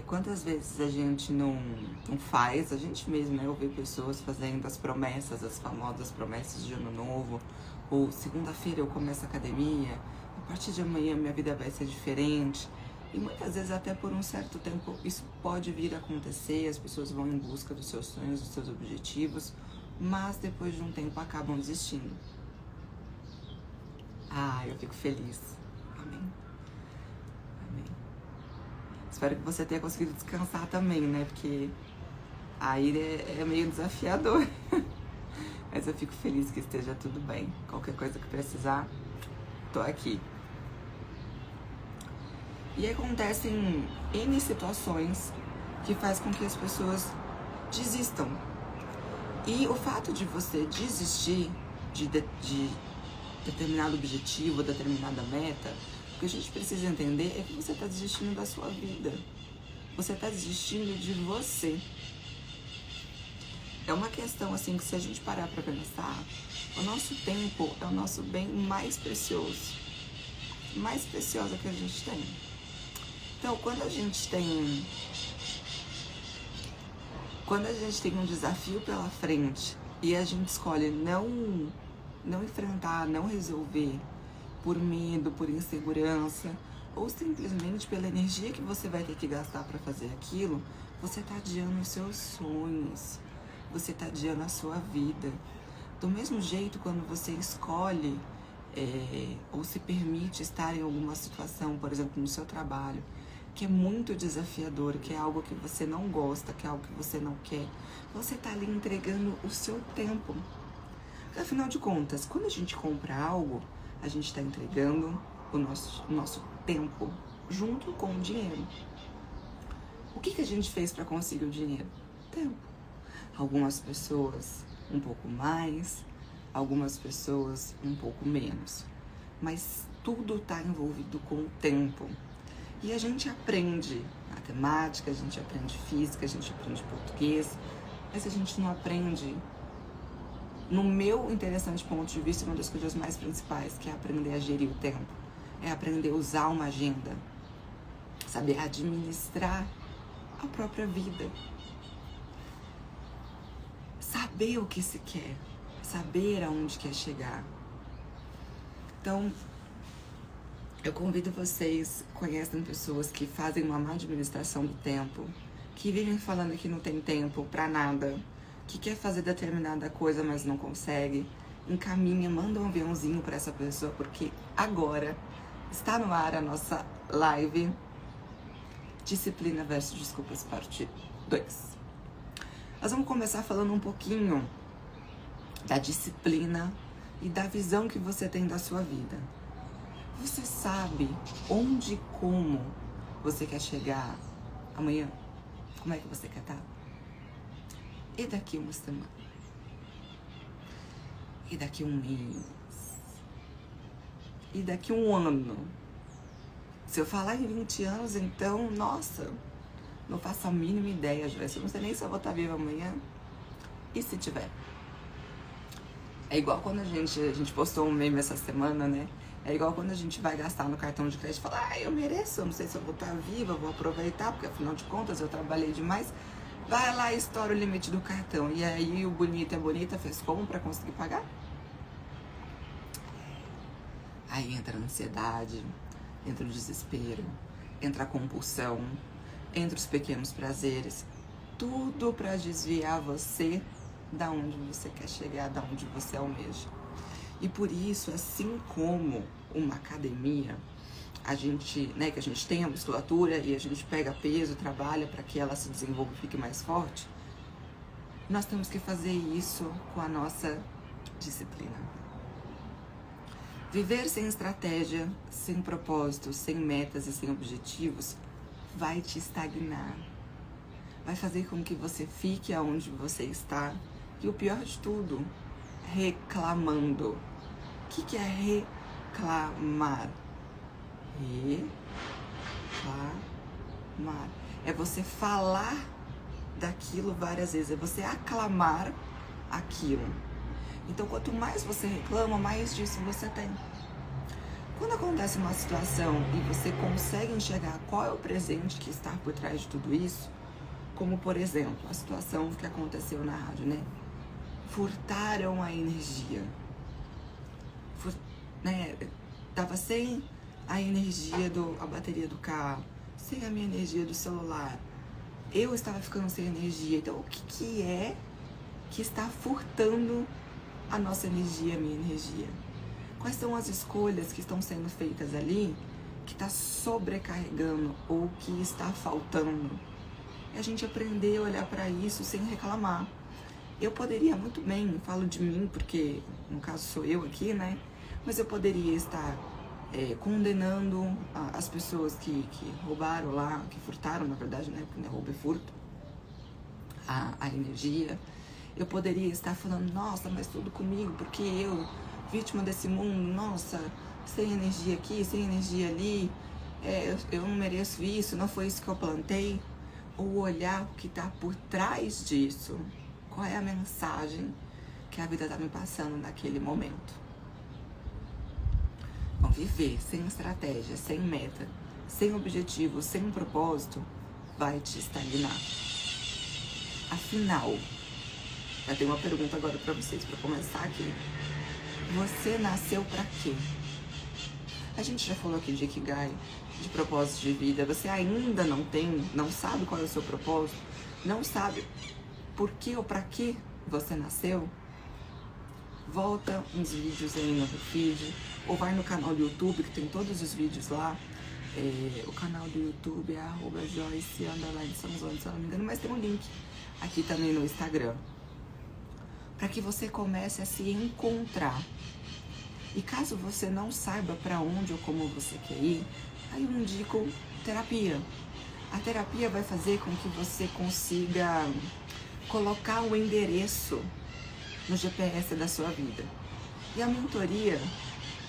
Quantas vezes a gente não faz, a gente mesmo, né? Eu vejo pessoas fazendo as promessas, as famosas promessas de ano novo, ou segunda-feira eu começo a academia, a partir de amanhã minha vida vai ser diferente. E muitas vezes até por um certo tempo isso pode vir a acontecer, as pessoas vão em busca dos seus sonhos, dos seus objetivos, mas depois de um tempo acabam desistindo. Eu fico feliz. Amém. Amém. Espero que você tenha conseguido descansar também, né? Porque aí é meio desafiador. Mas eu fico feliz que esteja tudo bem. Qualquer coisa que precisar, tô aqui. E acontecem N situações que faz com que as pessoas desistam. E o fato de você desistir de determinado objetivo, determinada meta, o que a gente precisa entender é que você está desistindo da sua vida. Você está desistindo de você. É uma questão assim que, se a gente parar para pensar, o nosso tempo é o nosso bem mais precioso. Mais precioso que a gente tem. Então, quando a gente tem um desafio pela frente e a gente escolhe não enfrentar, não resolver por medo, por insegurança, ou simplesmente pela energia que você vai ter que gastar para fazer aquilo, você está adiando os seus sonhos, você está adiando a sua vida. Do mesmo jeito, quando você escolhe ou se permite estar em alguma situação, por exemplo, no seu trabalho, que é muito desafiador, que é algo que você não gosta, que é algo que você não quer, você está ali entregando o seu tempo. Afinal de contas, quando a gente compra algo, a gente está entregando o nosso tempo junto com o dinheiro. O que a gente fez para conseguir o dinheiro? Tempo. Algumas pessoas um pouco mais, algumas pessoas um pouco menos. Mas tudo está envolvido com o tempo. E a gente aprende matemática, a gente aprende física, a gente aprende português, mas a gente não aprende, no meu interessante ponto de vista, uma das coisas mais principais, que é aprender a gerir o tempo, é aprender a usar uma agenda, saber administrar a própria vida, saber o que se quer, saber aonde quer chegar. Então, eu convido vocês, conhecem pessoas que fazem uma má administração do tempo, que vivem falando que não tem tempo pra nada, que quer fazer determinada coisa, mas não consegue. Encaminha, manda um aviãozinho pra essa pessoa, porque agora está no ar a nossa live Disciplina versus Desculpas, parte 2. Nós vamos começar falando um pouquinho da disciplina e da visão que você tem da sua vida. Você sabe onde e como você quer chegar amanhã? Como é que você quer estar? E daqui uma semana? E daqui um mês? E daqui um ano? Se eu falar em 20 anos, então, nossa, não faço a mínima ideia, Joyce. Eu não sei nem se eu vou estar viva amanhã. E se tiver? É igual quando a gente postou um meme essa semana, né? É igual quando a gente vai gastar no cartão de crédito e fala, eu mereço, eu não sei se eu vou estar viva, vou aproveitar, porque afinal de contas eu trabalhei demais. Vai lá e estoura o limite do cartão. E aí o bonito e a bonita fez como para conseguir pagar? Aí entra a ansiedade, entra o desespero, entra a compulsão, entra os pequenos prazeres. Tudo para desviar você da onde você quer chegar, da onde você almeja. E por isso, assim como uma academia, a gente, né, que a gente tem a musculatura e a gente pega peso, trabalha para que ela se desenvolva e fique mais forte, nós temos que fazer isso com a nossa disciplina. Viver sem estratégia, sem propósito, sem metas e sem objetivos vai te estagnar. Vai fazer com que você fique aonde você está. E o pior de tudo, reclamando. O que é reclamar? Reclamar. É você falar daquilo várias vezes, é você aclamar aquilo. Então, quanto mais você reclama, mais disso você tem. Quando acontece uma situação e você consegue enxergar qual é o presente que está por trás de tudo isso, como por exemplo, a situação que aconteceu na rádio, né? Furtaram a energia. Né? Tava sem a energia a bateria do carro, sem a minha energia do celular. Eu estava ficando sem energia. Então, o que é que está furtando a nossa energia, a minha energia? Quais são as escolhas que estão sendo feitas ali que está sobrecarregando ou que está faltando? É a gente aprender a olhar para isso sem reclamar. Eu poderia muito bem, falo de mim porque no caso sou eu aqui, né? Mas eu poderia estar condenando as pessoas que roubaram lá, que furtaram, na verdade, né? Porque não é roubo e furto, a energia. Eu poderia estar falando, nossa, mas tudo comigo, porque eu, vítima desse mundo, nossa, sem energia aqui, sem energia ali, eu não mereço isso, não foi isso que eu plantei. Ou olhar o que está por trás disso. Qual é a mensagem que a vida está me passando naquele momento? Então, viver sem estratégia, sem meta, sem objetivo, sem propósito, vai te estagnar. Afinal, eu tenho uma pergunta agora para vocês, para começar aqui. Você nasceu para quê? A gente já falou aqui de Ikigai, de propósito de vida. Você ainda não sabe qual é o seu propósito, não sabe por que ou para que você nasceu? Volta uns vídeos aí no feed, ou vai no canal do YouTube, que tem todos os vídeos lá. O canal do YouTube é @Joyce_Sanzoni, se eu não me engano, mas tem um link aqui também no Instagram. Para que você comece a se encontrar. E caso você não saiba para onde ou como você quer ir, aí eu indico terapia. A terapia vai fazer com que você consiga colocar o endereço no GPS da sua vida. E a mentoria,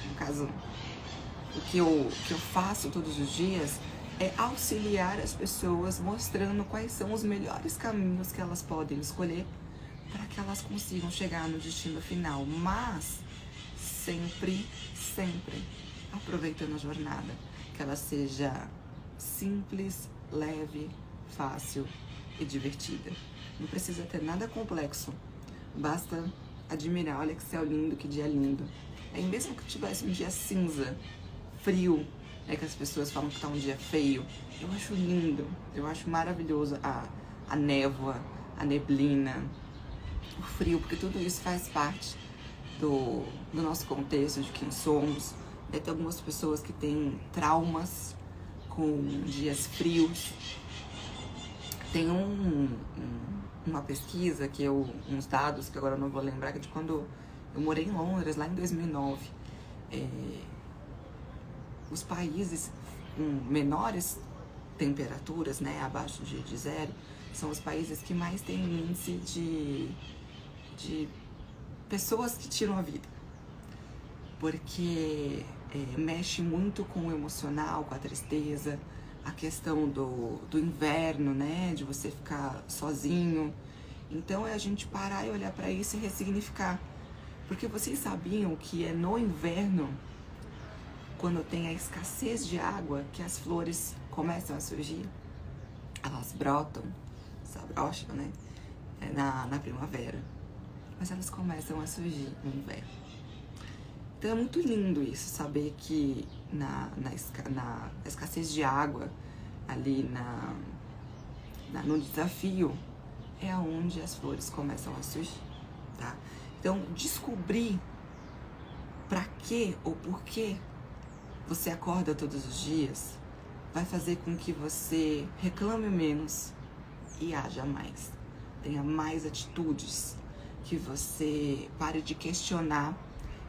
no caso, o que eu faço todos os dias é auxiliar as pessoas mostrando quais são os melhores caminhos que elas podem escolher para que elas consigam chegar no destino final. Mas sempre aproveitando a jornada, que ela seja simples, leve, fácil e divertida. Não precisa ter nada complexo, basta admirar. Olha que céu lindo, que dia lindo. Aí mesmo que tivesse um dia cinza, frio, que as pessoas falam que tá um dia feio, eu acho lindo, eu acho maravilhoso a névoa, a neblina, o frio, porque tudo isso faz parte do nosso contexto, de quem somos. Tem algumas pessoas que têm traumas com dias frios. Tem uma pesquisa, uns dados que agora eu não vou lembrar, que é de quando eu morei em Londres, lá em 2009. Os países com menores temperaturas, né, abaixo de zero, são os países que mais têm índice de pessoas que tiram a vida, porque mexe muito com o emocional, com a tristeza, a questão do inverno, né, de você ficar sozinho. Então é a gente parar e olhar para isso e ressignificar, porque vocês sabiam que é no inverno, quando tem a escassez de água, que as flores começam a surgir? Elas brotam, desabrocham, né, na primavera. Mas elas começam a surgir no inverno. Então é muito lindo isso, saber que na escassez de água, ali no desafio, é onde as flores começam a surgir, tá? Então, descobrir para que ou por que você acorda todos os dias vai fazer com que você reclame menos e haja mais. Tenha mais atitudes, que você pare de questionar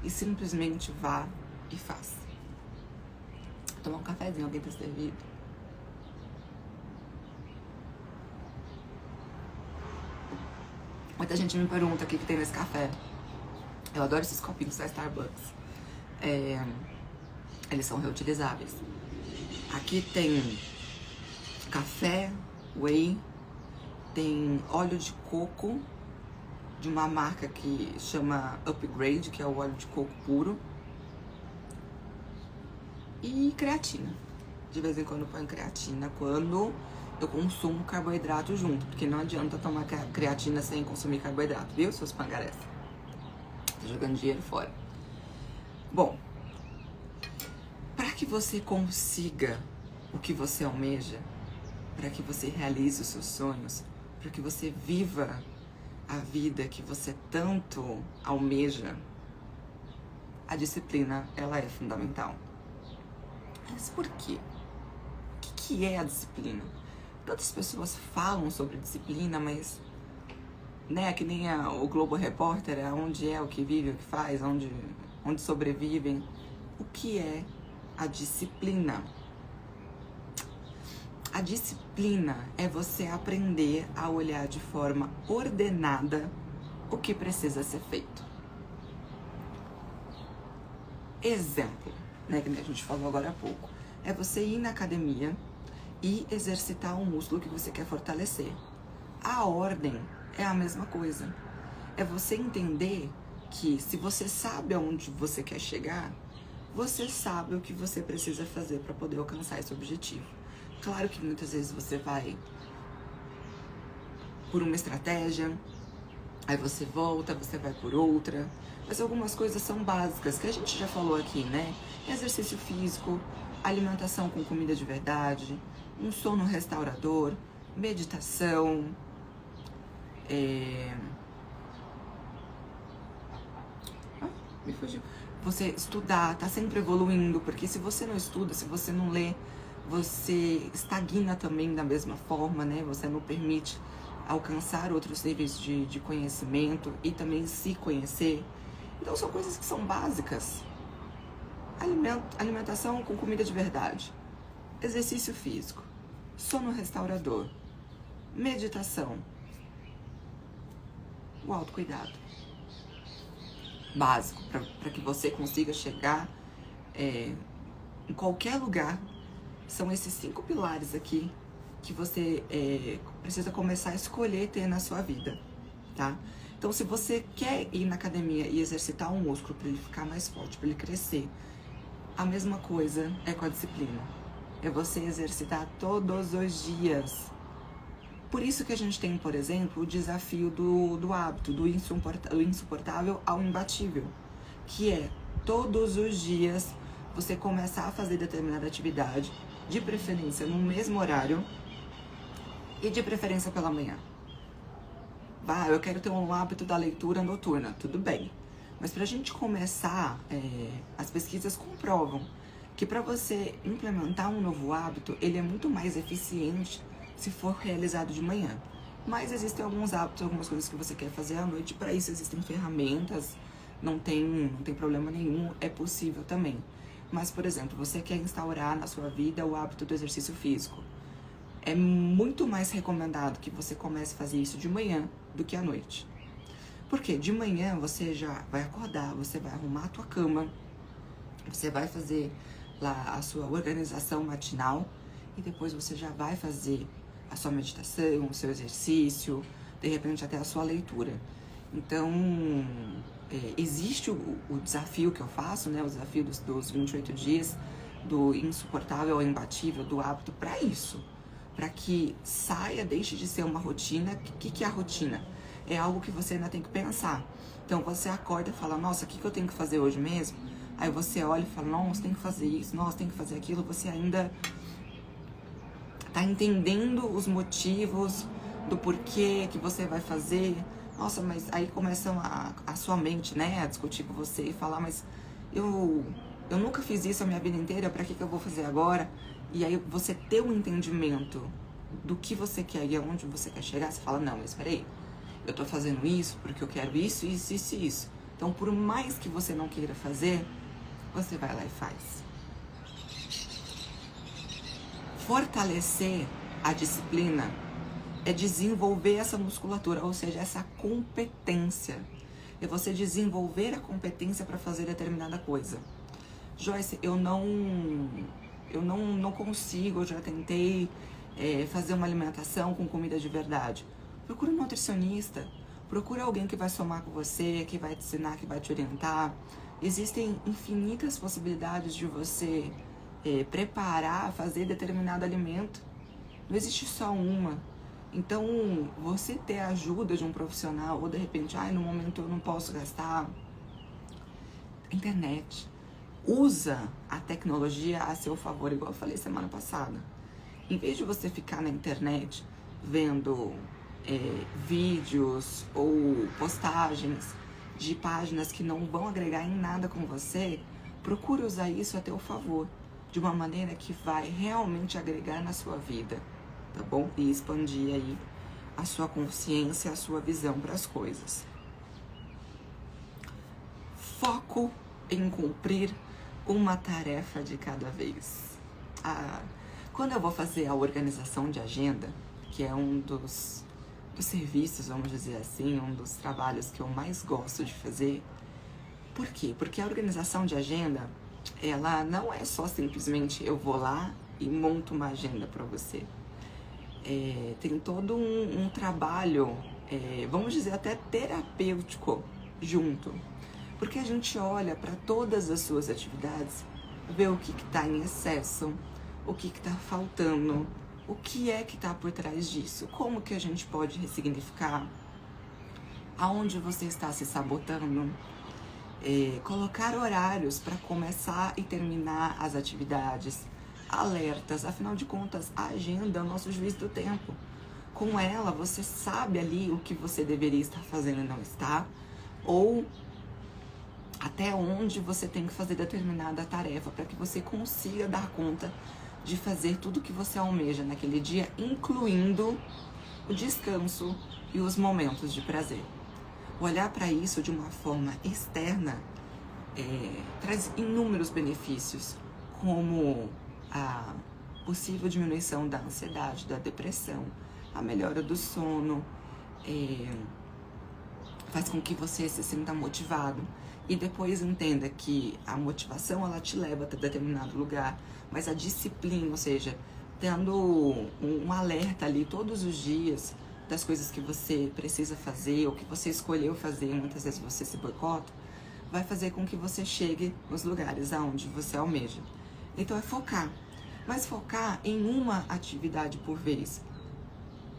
e simplesmente vá e faça. Vou tomar um cafezinho, alguém tá servido? Muita gente me pergunta o que tem nesse café. Eu adoro esses copinhos da Starbucks. Eles são reutilizáveis. Aqui tem café, whey, tem óleo de coco, de uma marca que chama Upgrade, que é o óleo de coco puro. E creatina. De vez em quando eu ponho creatina quando eu consumo carboidrato junto, porque não adianta tomar creatina sem consumir carboidrato, viu, seus pangarés? Tá jogando dinheiro fora. Bom, para que você consiga o que você almeja, para que você realize os seus sonhos, para que você viva a vida que você tanto almeja, a disciplina, ela é fundamental. Mas por quê? O que é a disciplina? Tantas pessoas falam sobre disciplina, mas, né, que nem o Globo Repórter, onde é o que vive, o que faz, onde sobrevivem. O que é a disciplina? A disciplina é você aprender a olhar de forma ordenada o que precisa ser feito. Exemplo, né, que a gente falou agora há pouco, é você ir na academia e exercitar um músculo que você quer fortalecer. A ordem é a mesma coisa. É você entender que se você sabe aonde você quer chegar, você sabe o que você precisa fazer para poder alcançar esse objetivo. Claro que muitas vezes você vai por uma estratégia, aí você volta, você vai por outra, mas algumas coisas são básicas, que a gente já falou aqui, né? Exercício físico, alimentação com comida de verdade, um sono restaurador, meditação, me fugiu. Você estudar, tá sempre evoluindo, porque se você não estuda, se você não lê, você estagna também da mesma forma, né? Você não permite alcançar outros níveis de conhecimento e também se conhecer. Então são coisas que são básicas. Alimentação com comida de verdade, exercício físico, sono restaurador, meditação, o autocuidado. Básico, para que você consiga chegar em qualquer lugar. São esses 5 pilares aqui que você precisa começar a escolher ter na sua vida, tá? Então, se você quer ir na academia e exercitar um músculo para ele ficar mais forte, para ele crescer, a mesma coisa é com a disciplina. É você exercitar todos os dias. Por isso que a gente tem, por exemplo, o desafio do hábito, do insuportável ao imbatível, que é todos os dias você começar a fazer determinada atividade, de preferência no mesmo horário e de preferência pela manhã. Eu quero ter um hábito da leitura noturna, tudo bem. Mas pra gente começar, as pesquisas comprovam que para você implementar um novo hábito, ele é muito mais eficiente se for realizado de manhã. Mas existem alguns hábitos, algumas coisas que você quer fazer à noite, para isso existem ferramentas, não tem problema nenhum, é possível também. Mas, por exemplo, você quer instaurar na sua vida o hábito do exercício físico. É muito mais recomendado que você comece a fazer isso de manhã do que à noite. Porque de manhã você já vai acordar, você vai arrumar a tua cama, você vai fazer lá a sua organização matinal e depois você já vai fazer a sua meditação, o seu exercício, de repente até a sua leitura. Então, existe o desafio que eu faço, né? O desafio dos 28 dias, do insuportável ao imbatível, do hábito, para isso. Para que saia, deixe de ser uma rotina. O que é a rotina? É algo que você ainda tem que pensar. Então, você acorda e fala, nossa, o que eu tenho que fazer hoje mesmo? Aí você olha e fala, nossa, tem que fazer isso, nossa, tem que fazer aquilo. Você ainda tá entendendo os motivos do porquê que você vai fazer. Nossa, mas aí começam a sua mente, né, a discutir com você e falar, mas eu nunca fiz isso a minha vida inteira, pra que eu vou fazer agora? E aí você ter um entendimento do que você quer e aonde você quer chegar, você fala, não, mas peraí, eu tô fazendo isso porque eu quero isso, isso, isso e isso. Então, por mais que você não queira fazer, você vai lá e faz. Fortalecer a disciplina é desenvolver essa musculatura, ou seja, essa competência. É você desenvolver a competência para fazer determinada coisa. Joyce, eu não consigo, eu já tentei fazer uma alimentação com comida de verdade. Procura um nutricionista, procura alguém que vai somar com você, que vai te ensinar, que vai te orientar. Existem infinitas possibilidades de você preparar, fazer determinado alimento. Não existe só uma. Então, você ter a ajuda de um profissional, ou de repente, no momento eu não posso gastar, internet. Usa a tecnologia a seu favor, igual eu falei semana passada. Em vez de você ficar na internet vendo vídeos ou postagens de páginas que não vão agregar em nada com você, procure usar isso a teu favor, de uma maneira que vai realmente agregar na sua vida, tá bom? E expandir aí a sua consciência, a sua visão para as coisas. Foco em cumprir uma tarefa de cada vez. Quando eu vou fazer a organização de agenda, que é um dos serviços, vamos dizer assim, um dos trabalhos que eu mais gosto de fazer. Por quê? Porque a organização de agenda, ela não é só simplesmente eu vou lá e monto uma agenda para você. Tem todo um trabalho, vamos dizer até terapêutico junto. Porque a gente olha para todas as suas atividades, vê o que está em excesso, o que está faltando, o que é que está por trás disso, como que a gente pode ressignificar, aonde você está se sabotando, colocar horários para começar e terminar as atividades, alertas, afinal de contas, a agenda é o nosso juiz do tempo. Com ela, você sabe ali o que você deveria estar fazendo e não está, ou até onde você tem que fazer determinada tarefa para que você consiga dar conta de fazer tudo que você almeja naquele dia, incluindo o descanso e os momentos de prazer. Olhar para isso de uma forma externa traz inúmeros benefícios, como a possível diminuição da ansiedade, da depressão, a melhora do sono, faz com que você se sinta motivado. E depois entenda que a motivação, ela te leva até determinado lugar, mas a disciplina, ou seja, tendo um alerta ali todos os dias das coisas que você precisa fazer ou que você escolheu fazer, muitas vezes você se boicota, vai fazer com que você chegue nos lugares aonde você almeja. Então é focar, mas focar em uma atividade por vez.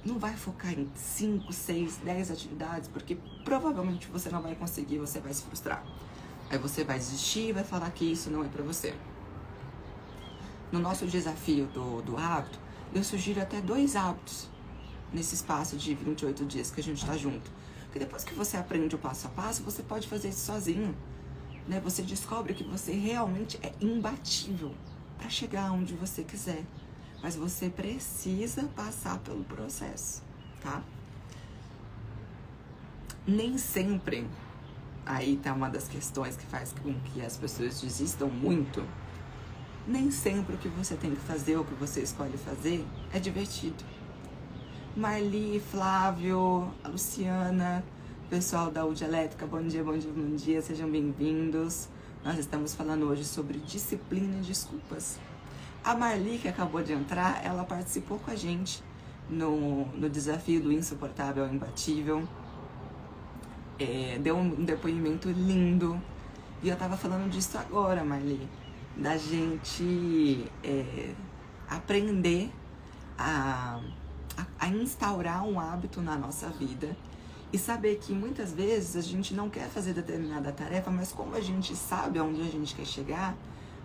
Não vai focar em 5, 6, 10 atividades, porque provavelmente você não vai conseguir, você vai se frustrar. Aí você vai desistir e vai falar que isso não é pra você. No nosso desafio do hábito, eu sugiro até 2 hábitos nesse espaço de 28 dias que a gente tá junto. Porque depois que você aprende o passo a passo, você pode fazer isso sozinho, né? Você descobre que você realmente é imbatível para chegar onde você quiser. Mas você precisa passar pelo processo, tá? Nem sempre, aí tá uma das questões que faz com que as pessoas desistam muito, nem sempre o que você tem que fazer, ou o que você escolhe fazer, é divertido. Marli, Flávio, a Luciana, pessoal da UD Elétrica, bom dia, bom dia, bom dia, sejam bem-vindos. Nós estamos falando hoje sobre disciplina e desculpas. A Marli, que acabou de entrar, ela participou com a gente no desafio do insuportável ao imbatível. Deu um depoimento lindo. E eu tava falando disso agora, Marli. Da gente aprender a instaurar um hábito na nossa vida. E saber que muitas vezes a gente não quer fazer determinada tarefa, mas como a gente sabe aonde a gente quer chegar,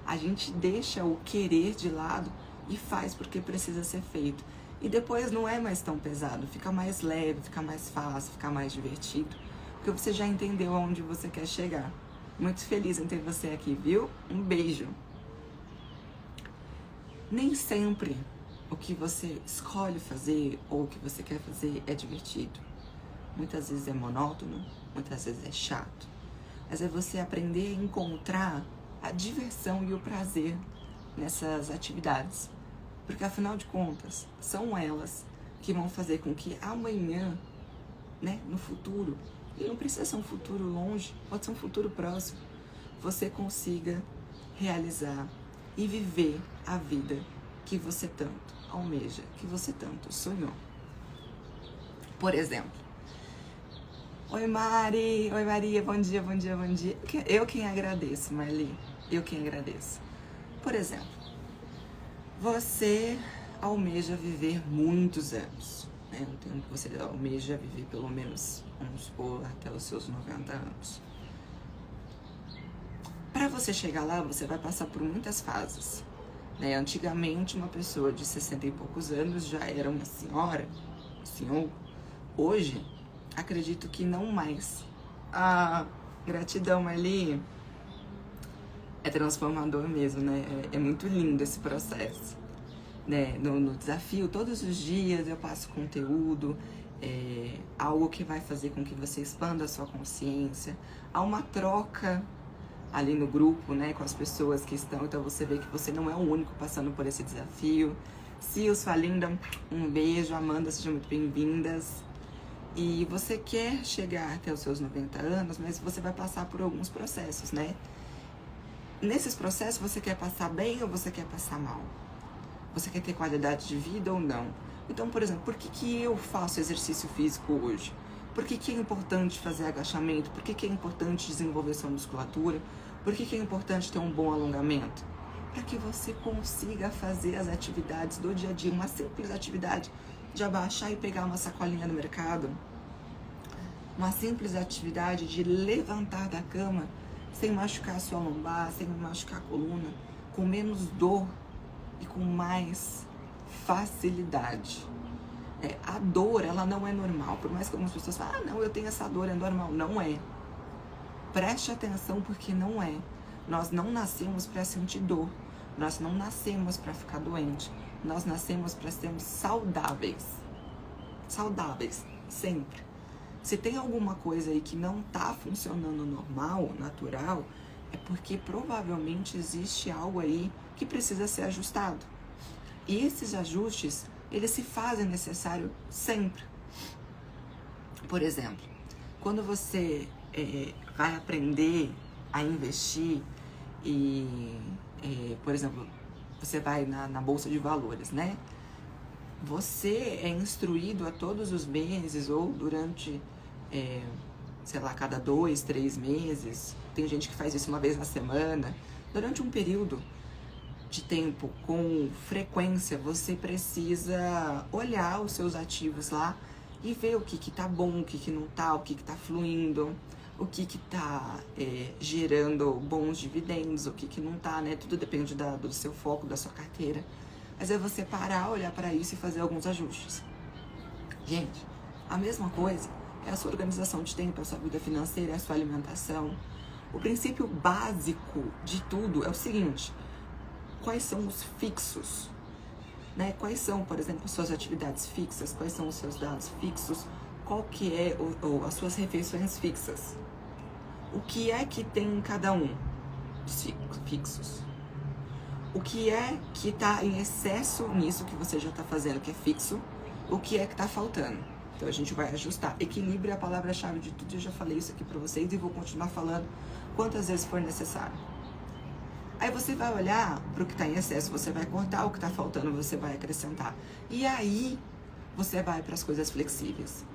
a gente deixa o querer de lado e faz porque precisa ser feito. E depois não é mais tão pesado, fica mais leve, fica mais fácil, fica mais divertido, porque você já entendeu aonde você quer chegar. Muito feliz em ter você aqui, viu? Um beijo. Nem sempre o que você escolhe fazer ou o que você quer fazer é divertido. Muitas vezes é monótono, muitas vezes é chato. Mas é você aprender a encontrar a diversão e o prazer nessas atividades. Porque afinal de contas, são elas que vão fazer com que amanhã, né, no futuro, e não precisa ser um futuro longe, pode ser um futuro próximo, você consiga realizar e viver a vida que você tanto almeja, que você tanto sonhou. Por exemplo, oi Mari, oi Maria, bom dia, bom dia, bom dia. Eu quem agradeço, Marli, eu quem agradeço. Por exemplo, Você almeja viver muitos anos, né? Um tempo que você almeja viver pelo menos, vamos supor, até os seus 90 anos. Para você chegar lá, você vai passar por muitas fases, né? Antigamente, uma pessoa de 60 e poucos anos já era uma senhora, um senhor. Hoje, acredito que não mais. A gratidão ali é transformador mesmo, né? É muito lindo esse processo, né? No desafio, todos os dias eu passo conteúdo, algo que vai fazer com que você expanda a sua consciência. Há uma troca ali no grupo, né, com as pessoas que estão, então você vê que você não é o único passando por esse desafio. Sil, sua linda, um beijo. Amanda, sejam muito bem-vindas. E você quer chegar até os seus 90 anos, mas você vai passar por alguns processos, né? Nesses processos, você quer passar bem ou você quer passar mal? Você quer ter qualidade de vida ou não? Então, por exemplo, por que eu faço exercício físico hoje? Por que é importante fazer agachamento? Por que é importante desenvolver sua musculatura? Por que é importante ter um bom alongamento? Para que você consiga fazer as atividades do dia a dia, uma simples atividade de abaixar e pegar uma sacolinha no mercado, uma simples atividade de levantar da cama sem machucar a sua lombar, sem machucar a coluna, com menos dor e com mais facilidade. A dor, ela não é normal. Por mais que algumas pessoas falem, ah, não, eu tenho essa dor, é normal. Não é. Preste atenção, porque não é. Nós não nascemos para sentir dor. Nós não nascemos para ficar doente. Nós nascemos para sermos saudáveis. Saudáveis, sempre. Se tem alguma coisa aí que não está funcionando normal, natural, é porque provavelmente existe algo aí que precisa ser ajustado. E esses ajustes, eles se fazem necessário sempre. Por exemplo, quando você vai aprender a investir e, por exemplo, você vai na Bolsa de Valores, né? Você é instruído a todos os meses ou durante, sei lá, cada 2, 3 meses. Tem gente que faz isso uma vez na semana. Durante um período de tempo, com frequência, você precisa olhar os seus ativos lá e ver o que tá bom, o que não tá, o que tá fluindo, o que tá gerando bons dividendos, o que não tá, né? Tudo depende do seu foco, da sua carteira. Mas é você parar, olhar para isso e fazer alguns ajustes. Gente, a mesma coisa é a sua organização de tempo, a sua vida financeira, a sua alimentação. O princípio básico de tudo é o seguinte: quais são os fixos, né? Quais são, por exemplo, as suas atividades fixas, quais são os seus dados fixos, qual que é as suas refeições fixas, o que é que tem em cada um dos fixos, o que é que está em excesso nisso que você já está fazendo, que é fixo, o que é que está faltando. Então a gente vai ajustar. Equilíbrio é a palavra-chave de tudo, eu já falei isso aqui para vocês e vou continuar falando quantas vezes for necessário. Aí você vai olhar para o que está em excesso, você vai cortar, o que está faltando você vai acrescentar. E aí você vai para as coisas flexíveis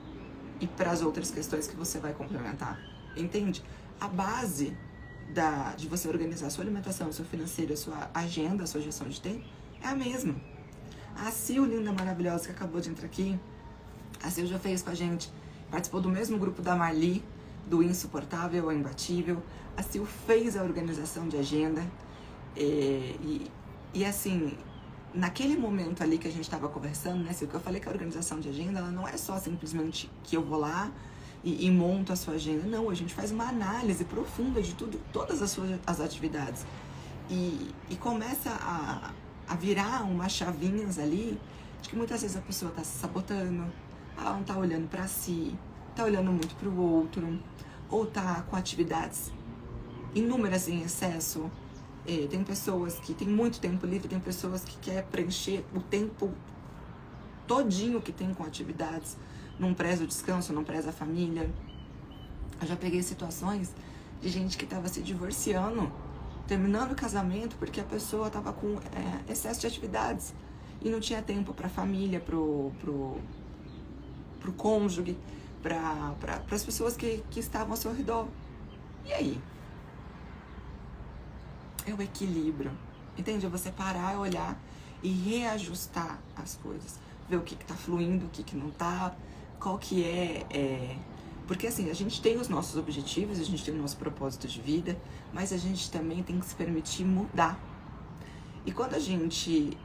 e para as outras questões que você vai complementar. Entende? A base de você organizar a sua alimentação, o seu financeiro, a sua agenda, a sua gestão de tempo é a mesma. A Sil, linda, maravilhosa, que acabou de entrar aqui, a Sil já fez com a gente, participou do mesmo grupo da Marli, do Insuportável ao Imbatível. A Sil fez a organização de agenda. E assim, naquele momento ali que a gente estava conversando, né, Sil, que eu falei que a organização de agenda, ela não é só simplesmente que eu vou lá e monto a sua agenda. Não, a gente faz uma análise profunda de tudo, todas as atividades. E começa a virar umas chavinhas ali, de que muitas vezes a pessoa está se sabotando, ela não está olhando para si, está olhando muito para o outro, ou está com atividades inúmeras em excesso. Tem pessoas que têm muito tempo livre, tem pessoas que querem preencher o tempo todinho que tem com atividades, não preza o descanso, não preza a família. Eu já peguei situações de gente que estava se divorciando, terminando o casamento, porque a pessoa estava com excesso de atividades e não tinha tempo para a família, pro cônjuge, para as pessoas que estavam ao seu redor. E aí? É o equilíbrio, entende? É você parar, olhar e reajustar as coisas. Ver o que tá fluindo, o que não tá, qual que Porque assim, a gente tem os nossos objetivos, a gente tem o nosso propósito de vida, mas a gente também tem que se permitir mudar. E quando a gente,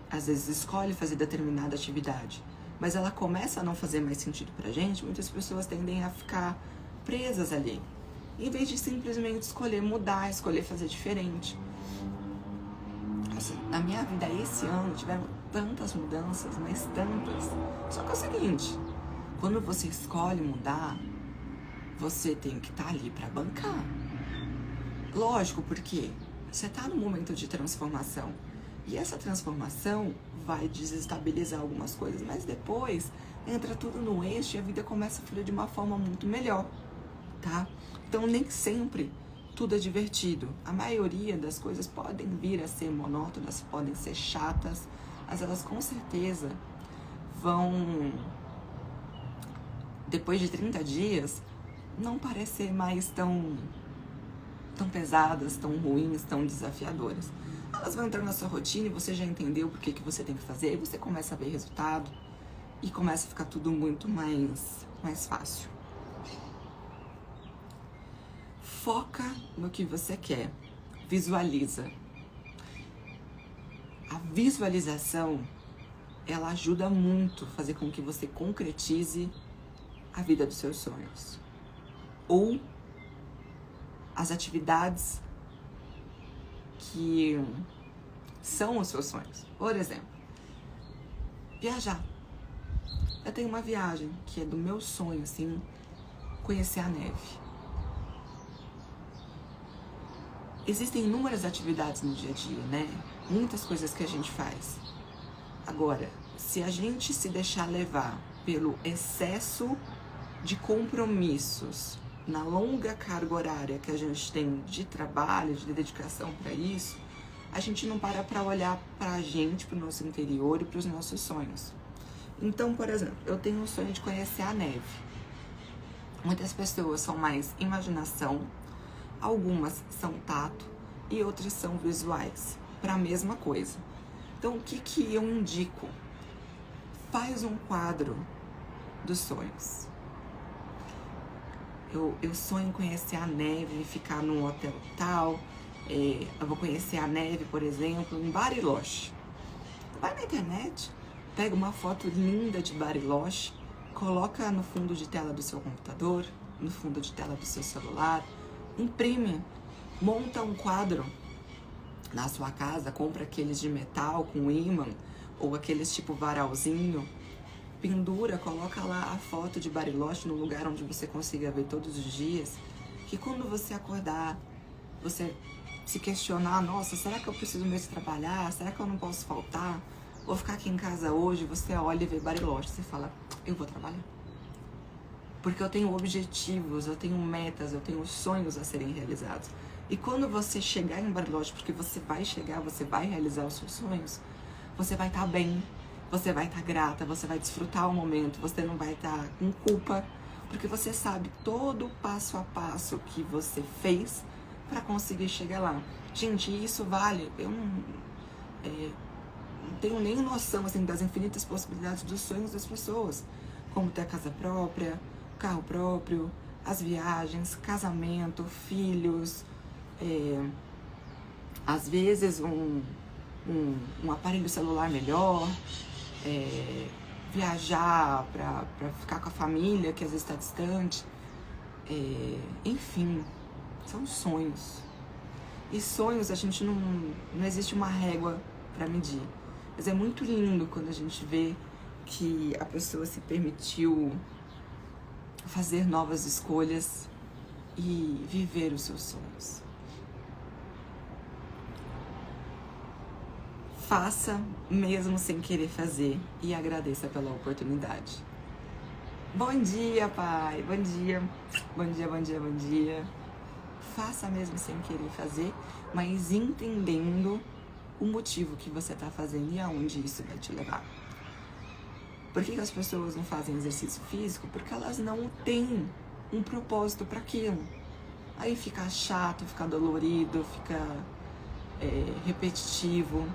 às vezes, escolhe fazer determinada atividade, mas ela começa a não fazer mais sentido pra gente, muitas pessoas tendem a ficar presas ali, em vez de simplesmente escolher mudar, escolher fazer diferente. Assim, na minha vida, esse ano, tiveram tantas mudanças, mas tantas. Só que é o seguinte, quando você escolhe mudar, você tem que estar ali pra bancar. Lógico, porque você tá num momento de transformação. E essa transformação vai desestabilizar algumas coisas, mas depois entra tudo no eixo e a vida começa a fluir de uma forma muito melhor, tá? Então nem sempre tudo é divertido. A maioria das coisas podem vir a ser monótonas, podem ser chatas, mas elas com certeza vão, depois de 30 dias, não parecer mais tão pesadas, tão ruins, tão desafiadoras. Elas vão entrar na sua rotina e você já entendeu por que você tem que fazer, e você começa a ver resultado e começa a ficar tudo muito mais fácil. Foca no que você quer, visualiza. A visualização, ela ajuda muito a fazer com que você concretize a vida dos seus sonhos. Ou as atividades que são os seus sonhos. Por exemplo, viajar. Eu tenho uma viagem que é do meu sonho, assim, conhecer a neve. Existem inúmeras atividades no dia a dia, né? Muitas coisas que a gente faz. Agora, se a gente se deixar levar pelo excesso de compromissos, na longa carga horária que a gente tem de trabalho, de dedicação para isso, a gente não para olhar para a gente, para o nosso interior e para os nossos sonhos. Então, por exemplo, eu tenho um sonho de conhecer a neve. Muitas pessoas são mais imaginação, algumas são tato e outras são visuais, para a mesma coisa. Então, o que eu indico? Faz um quadro dos sonhos. Eu sonho em conhecer a neve, ficar num hotel tal. Eu vou conhecer a neve, por exemplo, em Bariloche. Vai na internet, pega uma foto linda de Bariloche, coloca no fundo de tela do seu computador, no fundo de tela do seu celular, imprime, monta um quadro na sua casa, compra aqueles de metal com ímã, ou aqueles tipo varalzinho, pendura, coloca lá a foto de Bariloche no lugar onde você consiga ver todos os dias, que quando você acordar, você se questionar, nossa, será que eu preciso mesmo trabalhar? Será que eu não posso faltar? Vou ficar aqui em casa hoje, você olha e vê Bariloche, você fala, eu vou trabalhar. Porque eu tenho objetivos, eu tenho metas, eu tenho sonhos a serem realizados. E quando você chegar em Bariloche, porque você vai chegar, você vai realizar os seus sonhos, você vai estar bem, você vai estar grata, você vai desfrutar o momento, você não vai estar com culpa, porque você sabe todo o passo a passo que você fez para conseguir chegar lá. Gente, isso vale, eu não tenho nem noção assim, das infinitas possibilidades dos sonhos das pessoas, como ter a casa própria, carro próprio, as viagens, casamento, filhos, às vezes um aparelho celular melhor, viajar para ficar com a família que às vezes está distante, enfim, são sonhos. E sonhos a gente não existe uma régua para medir, mas é muito lindo quando a gente vê que a pessoa se permitiu fazer novas escolhas e viver os seus sonhos. Faça mesmo sem querer fazer e agradeça pela oportunidade. Bom dia, pai. Bom dia. Bom dia, bom dia, bom dia. Faça mesmo sem querer fazer, mas entendendo o motivo que você está fazendo e aonde isso vai te levar. Por que as pessoas não fazem exercício físico? Porque elas não têm um propósito para aquilo. Aí fica chato, fica dolorido, fica repetitivo.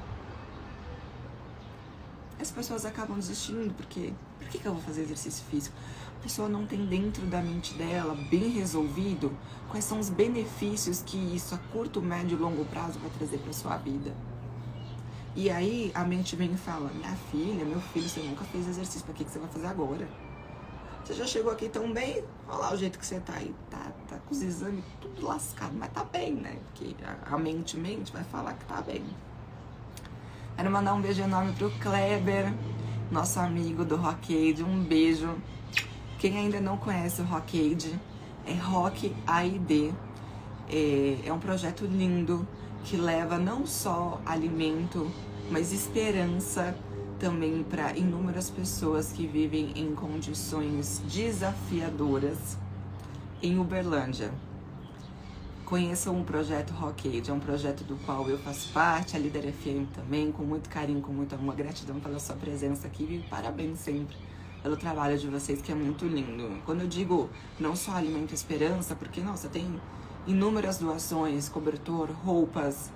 as pessoas acabam desistindo, porque por que eu vou fazer exercício físico? A pessoa não tem dentro da mente dela, bem resolvido, quais são os benefícios que isso a curto, médio e longo prazo vai trazer para sua vida. E aí a mente vem e fala, minha filha, meu filho, você nunca fez exercício, para que você vai fazer agora? Você já chegou aqui tão bem, olha lá o jeito que você tá aí, tá com os exames tudo lascado, mas tá bem, né? Porque a mente vai falar que tá bem. Quero mandar um beijo enorme pro Kleber, nosso amigo do Rockade, um beijo. Quem ainda não conhece o Rockade, é Rock AID, é um projeto lindo que leva não só alimento, mas esperança também para inúmeras pessoas que vivem em condições desafiadoras em Uberlândia. Conheçam o projeto Rockade, é um projeto do qual eu faço parte, a Líder FM também, com muito carinho, com muito amor, gratidão pela sua presença aqui e parabéns sempre pelo trabalho de vocês, que é muito lindo. Quando eu digo não só alimento e esperança, porque, nossa, tem inúmeras doações, cobertor, roupas,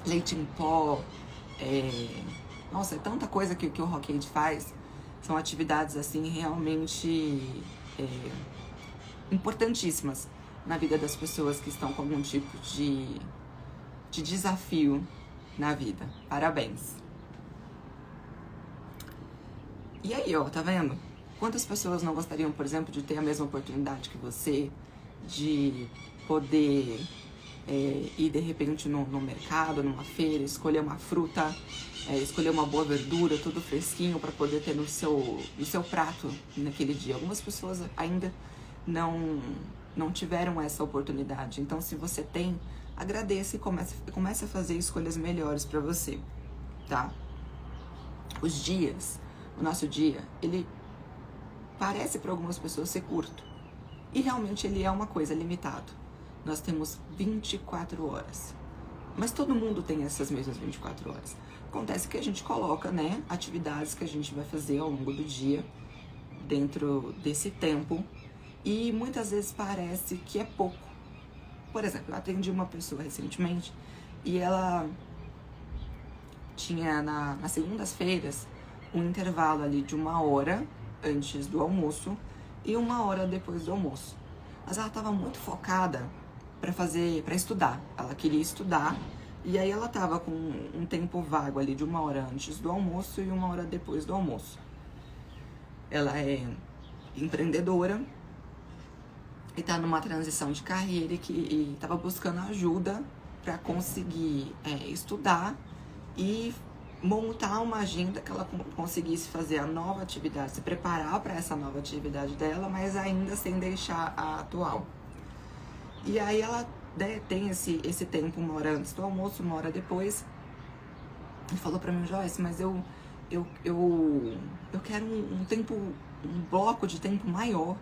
leite em pó, nossa, é tanta coisa que o Rockade faz. São atividades, assim, realmente importantíssimas na vida das pessoas que estão com algum tipo de desafio na vida. Parabéns. E aí, ó, tá vendo? Quantas pessoas não gostariam, por exemplo, de ter a mesma oportunidade que você, de poder ir de repente no mercado, numa feira, escolher uma fruta, escolher uma boa verdura, tudo fresquinho para poder ter no seu prato naquele dia. Algumas pessoas ainda não tiveram essa oportunidade. Então, se você tem, agradeça e comece a fazer escolhas melhores para você, tá? O nosso dia, ele parece para algumas pessoas ser curto. E realmente ele é uma coisa limitado. Nós temos 24 horas. Mas todo mundo tem essas mesmas 24 horas. Acontece que a gente coloca, né, atividades que a gente vai fazer ao longo do dia dentro desse tempo. E muitas vezes parece que é pouco. Por exemplo, eu atendi uma pessoa recentemente e ela tinha nas segundas-feiras um intervalo ali de 1 hora antes do almoço e 1 hora depois do almoço. Mas ela estava muito focada para estudar. Ela queria estudar e aí ela estava com um tempo vago ali de 1 hora antes do almoço e 1 hora depois do almoço. Ela é empreendedora e está numa transição de carreira e estava buscando ajuda para conseguir estudar e montar uma agenda que ela conseguisse fazer a nova atividade, se preparar para essa nova atividade dela, mas ainda sem deixar a atual. E aí ela tem esse tempo, 1 hora antes do almoço, 1 hora depois, e falou para mim, Joyce, mas eu quero um bloco de tempo maior,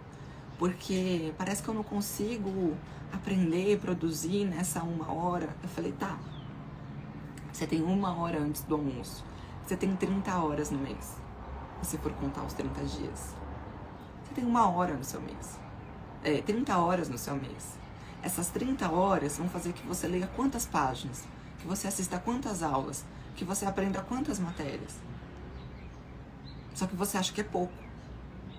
porque parece que eu não consigo aprender e produzir nessa 1 hora. Eu falei, tá, você tem 1 hora antes do almoço, você tem 30 horas no mês, se você for contar os 30 dias. Você tem 1 hora no seu mês, 30 horas no seu mês. Essas 30 horas vão fazer que você leia quantas páginas, que você assista quantas aulas, que você aprenda quantas matérias. Só que você acha que é pouco.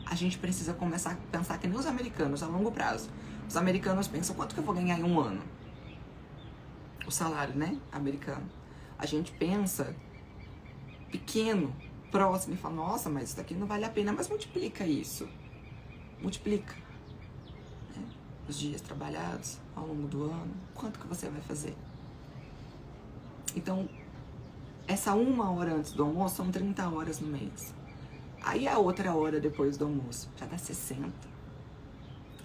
A gente precisa começar a pensar que nem os americanos, a longo prazo. Os americanos pensam, quanto que eu vou ganhar em 1 ano? O salário, né, americano. A gente pensa pequeno, próximo, e fala, nossa, mas isso daqui não vale a pena. Mas multiplica isso. Multiplica. Né? Os dias trabalhados ao longo do ano. Quanto que você vai fazer? Então, essa 1 hora antes do almoço são 30 horas no mês. Aí a outra hora depois do almoço já dá 60.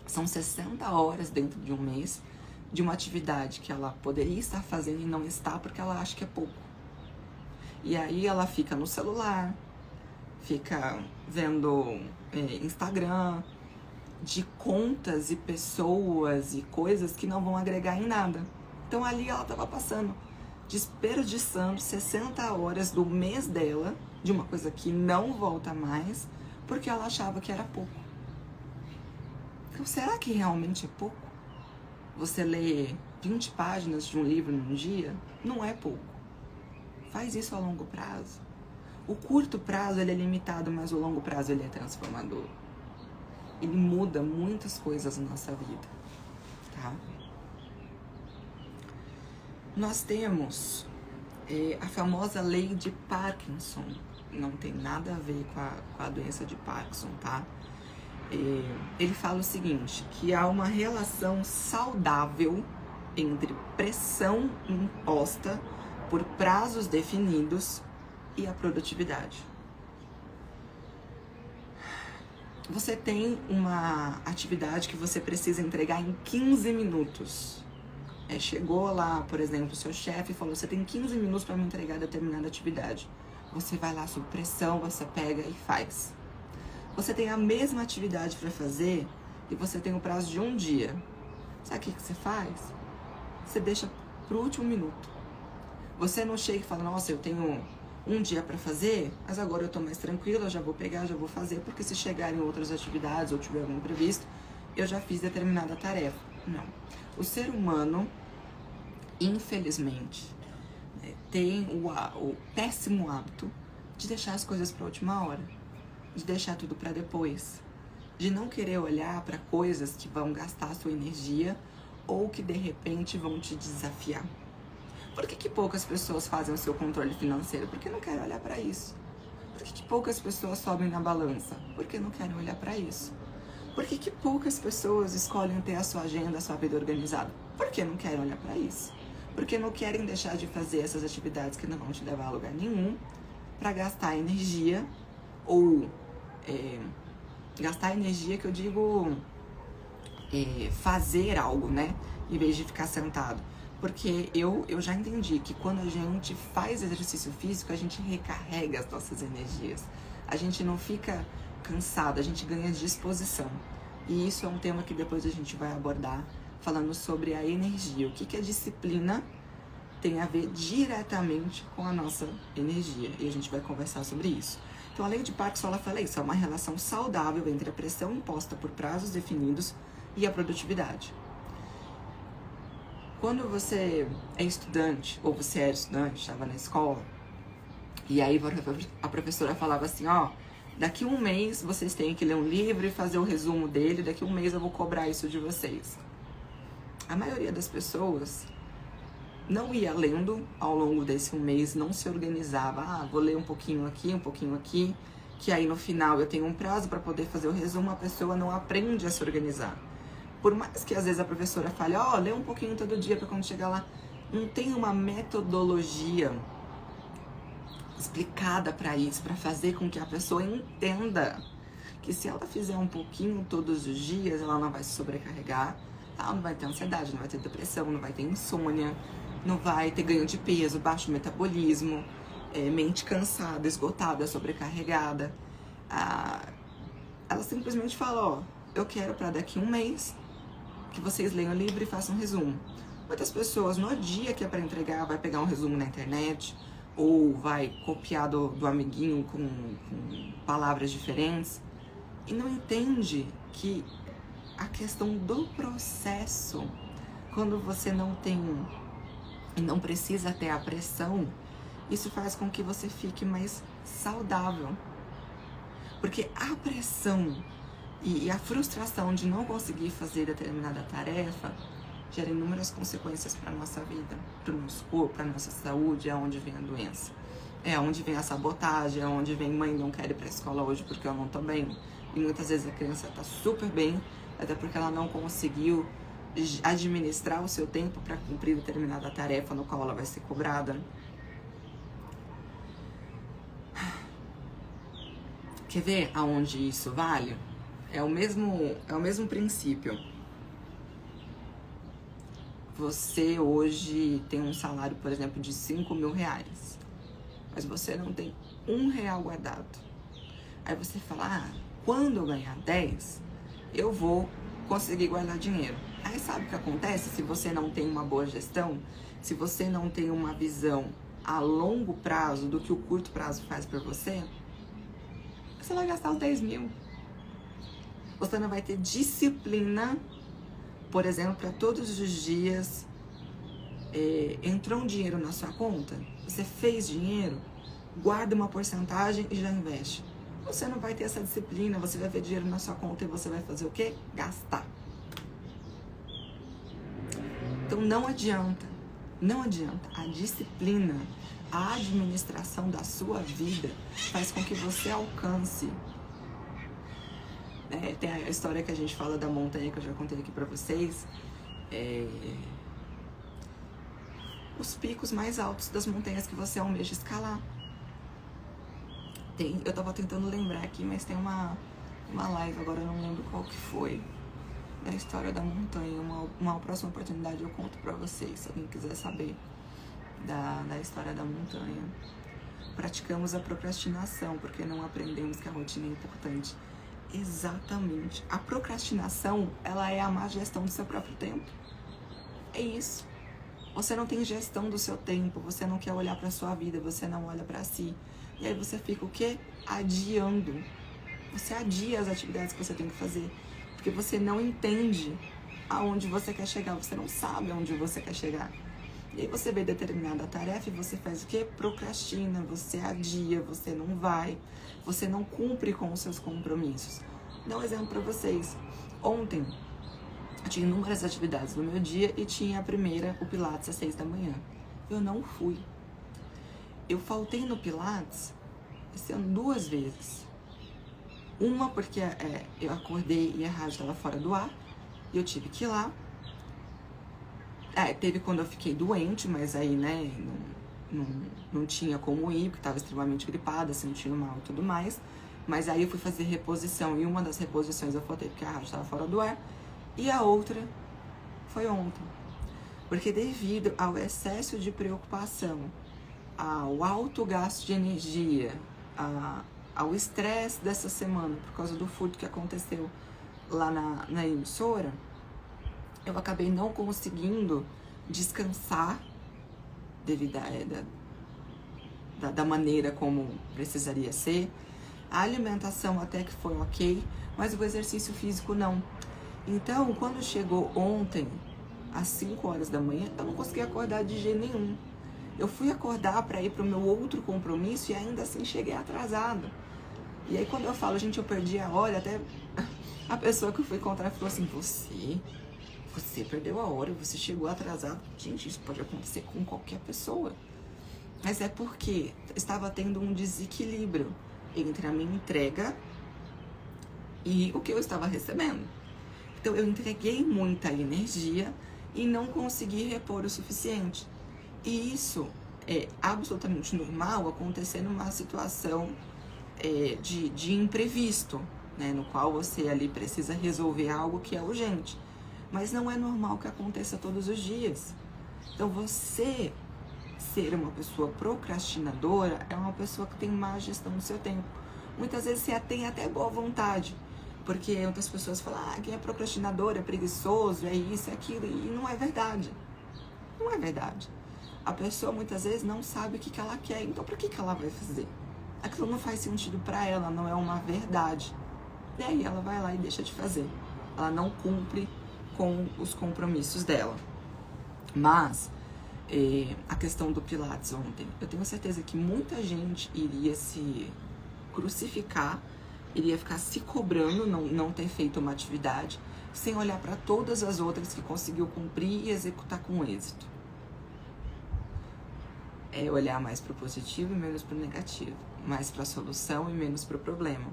São 60 horas dentro de um mês de uma atividade que ela poderia estar fazendo e não está porque ela acha que é pouco. E aí ela fica no celular, fica vendo Instagram, de contas e pessoas e coisas que não vão agregar em nada. Então ali ela estava passando, desperdiçando 60 horas do mês dela, de uma coisa que não volta mais, porque ela achava que era pouco. Então, será que realmente é pouco? Você lê 20 páginas de um livro num dia? Não é pouco. Faz isso a longo prazo. O curto prazo ele é limitado, mas o longo prazo ele é transformador. Ele muda muitas coisas na nossa vida, tá? Nós temos a famosa lei de Parkinson. Não tem nada a ver com a doença de Parkinson, tá? Ele fala o seguinte, que há uma relação saudável entre pressão imposta por prazos definidos e a produtividade. Você tem uma atividade que você precisa entregar em 15 minutos. Chegou lá, por exemplo, o seu chefe falou, você tem 15 minutos para me entregar determinada atividade. Você vai lá sob pressão, você pega e faz. Você tem a mesma atividade para fazer e você tem o prazo de um dia. Sabe o que você faz? Você deixa pro último minuto. Você não chega e fala, nossa, eu tenho um dia para fazer, mas agora eu tô mais tranquila, eu já vou pegar, já vou fazer, porque se chegarem outras atividades ou tiver algum imprevisto, eu já fiz determinada tarefa. Não. O ser humano, infelizmente, tem o péssimo hábito de deixar as coisas para a última hora, de deixar tudo para depois, de não querer olhar para coisas que vão gastar a sua energia ou que de repente vão te desafiar. Por que poucas pessoas fazem o seu controle financeiro? Porque não querem olhar para isso. Por que poucas pessoas sobem na balança? Porque não querem olhar para isso. Por que poucas pessoas escolhem ter a sua agenda, a sua vida organizada? Porque não querem olhar para isso. Porque não querem deixar de fazer essas atividades que não vão te levar a lugar nenhum para gastar energia ou gastar energia que eu digo fazer algo, né? Em vez de ficar sentado. Porque eu já entendi que quando a gente faz exercício físico, a gente recarrega as nossas energias. A gente não fica cansado, a gente ganha disposição. E isso é um tema que depois a gente vai abordar, falando sobre a energia. O que a disciplina tem a ver diretamente com a nossa energia. E a gente vai conversar sobre isso. Então, a lei de Parkinson, ela fala isso, é uma relação saudável entre a pressão imposta por prazos definidos e a produtividade. Quando você é estudante, ou você era estudante, estava na escola, e aí a professora falava assim, ó, daqui um mês vocês têm que ler um livro e fazer o resumo dele, daqui um mês eu vou cobrar isso de vocês. A maioria das pessoas não ia lendo ao longo desse um mês, não se organizava, vou ler um pouquinho aqui, que aí no final eu tenho um prazo para poder fazer o resumo, a pessoa não aprende a se organizar. Por mais que às vezes a professora fale, lê um pouquinho todo dia para quando chegar lá, não tem uma metodologia explicada para isso, para fazer com que a pessoa entenda que se ela fizer um pouquinho todos os dias, ela não vai se sobrecarregar, ela não vai ter ansiedade, não vai ter depressão, não vai ter insônia, não vai ter ganho de peso, baixo metabolismo, mente cansada, esgotada, sobrecarregada. Ela simplesmente fala, eu quero para daqui um mês que vocês leiam o livro e façam um resumo. Muitas pessoas, no dia que é para entregar, vai pegar um resumo na internet ou vai copiar do amiguinho com palavras diferentes e não entende que a questão do processo, quando você não tem e não precisa ter a pressão, isso faz com que você fique mais saudável. Porque a pressão e a frustração de não conseguir fazer determinada tarefa gera inúmeras consequências para a nossa vida, para o nosso corpo, para a nossa saúde, é onde vem a doença. É onde vem a sabotagem, é onde vem mãe, não quero ir para a escola hoje porque eu não estou bem. E muitas vezes a criança está super bem, até porque ela não conseguiu administrar o seu tempo para cumprir determinada tarefa no qual ela vai ser cobrada. Quer ver aonde isso vale? É o mesmo princípio. Você hoje tem um salário, por exemplo, de 5 mil reais, mas você não tem R$1 guardado. Aí você fala, quando eu ganhar 10, eu vou conseguir guardar dinheiro. Aí sabe o que acontece? Se você não tem uma boa gestão, se você não tem uma visão a longo prazo do que o curto prazo faz pra você, você vai gastar os 10 mil. Você não vai ter disciplina, por exemplo, para todos os dias entrou um dinheiro na sua conta, você fez dinheiro, guarda uma porcentagem e já investe. Você não vai ter essa disciplina, você vai ver dinheiro na sua conta e você vai fazer o quê? Gastar. Então não adianta, não adianta. A disciplina, a administração da sua vida faz com que você alcance. Tem a história que a gente fala da montanha que eu já contei aqui pra vocês. Os picos mais altos das montanhas que você almeja escalar. Eu tava tentando lembrar aqui, mas tem uma live, agora eu não lembro qual que foi, da história da montanha. Uma próxima oportunidade eu conto pra vocês, se alguém quiser saber da história da montanha. Praticamos a procrastinação, porque não aprendemos que a rotina é importante. Exatamente. A procrastinação, ela é a má gestão do seu próprio tempo. É isso. Você não tem gestão do seu tempo, você não quer olhar pra sua vida, você não olha pra si. E aí você fica o quê? Adiando. Você adia as atividades que você tem que fazer. Porque você não entende aonde você quer chegar, você não sabe aonde você quer chegar. E aí você vê determinada tarefa e você faz o quê? Procrastina, você adia, você não vai, você não cumpre com os seus compromissos. Vou dar um exemplo pra vocês. Ontem, eu tinha inúmeras atividades no meu dia e tinha a primeira, o Pilates, às 6 da manhã. Eu não fui. Eu faltei no Pilates esse ano 2 vezes. Uma porque eu acordei e a rádio estava fora do ar e eu tive que ir lá. Teve quando eu fiquei doente, mas aí, né, não tinha como ir, porque estava extremamente gripada, sentindo mal e tudo mais. Mas aí eu fui fazer reposição e uma das reposições eu faltei porque a rádio estava fora do ar. E a outra foi ontem. Porque devido ao excesso de preocupação, ao alto gasto de energia, ao estresse dessa semana, por causa do furto que aconteceu lá na emissora, eu acabei não conseguindo descansar devido da maneira como precisaria ser. A alimentação até que foi ok, mas o exercício físico não. Então, quando chegou ontem, às 5 horas da manhã, eu não consegui acordar de jeito nenhum. Eu fui acordar para ir pro meu outro compromisso e ainda assim cheguei atrasada. E aí quando eu falo, gente, eu perdi a hora, até a pessoa que eu fui encontrar falou assim, você perdeu a hora, você chegou atrasado. Gente, isso pode acontecer com qualquer pessoa. Mas é porque estava tendo um desequilíbrio entre a minha entrega e o que eu estava recebendo. Então eu entreguei muita energia e não consegui repor o suficiente. E isso é absolutamente normal acontecer numa situação de imprevisto, né, no qual você ali precisa resolver algo que é urgente. Mas não é normal que aconteça todos os dias. Então você ser uma pessoa procrastinadora é uma pessoa que tem má gestão do seu tempo. Muitas vezes você tem até boa vontade, porque outras pessoas falam, quem é procrastinador é preguiçoso, é isso, é aquilo, e não é verdade. Não é verdade. A pessoa muitas vezes não sabe o que ela quer, então por que ela vai fazer? Aquilo não faz sentido pra ela, não é uma verdade. E aí ela vai lá e deixa de fazer. Ela não cumpre com os compromissos dela. Mas a questão do Pilates ontem, eu tenho certeza que muita gente iria se crucificar, iria ficar se cobrando não ter feito uma atividade, sem olhar para todas as outras que conseguiu cumprir e executar com êxito. É olhar mais para o positivo e menos para o negativo, mais para a solução e menos para o problema.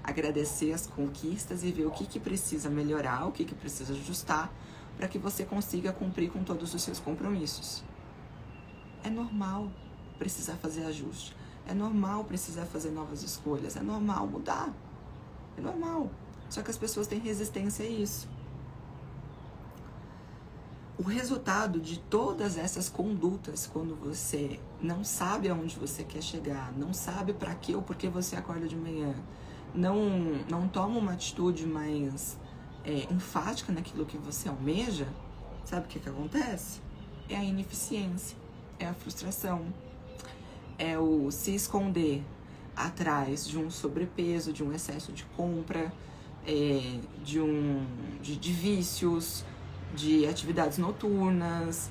Agradecer as conquistas e ver o que precisa melhorar, o que precisa ajustar, para que você consiga cumprir com todos os seus compromissos. É normal precisar fazer ajuste, é normal precisar fazer novas escolhas, é normal mudar, é normal. Só que as pessoas têm resistência a isso. O resultado de todas essas condutas, quando você não sabe aonde você quer chegar, não sabe para que ou por que você acorda de manhã, não toma uma atitude mais enfática naquilo que você almeja, sabe o que acontece? É a ineficiência, é a frustração, é o se esconder atrás de um sobrepeso, de um excesso de compra, de vícios, de atividades noturnas.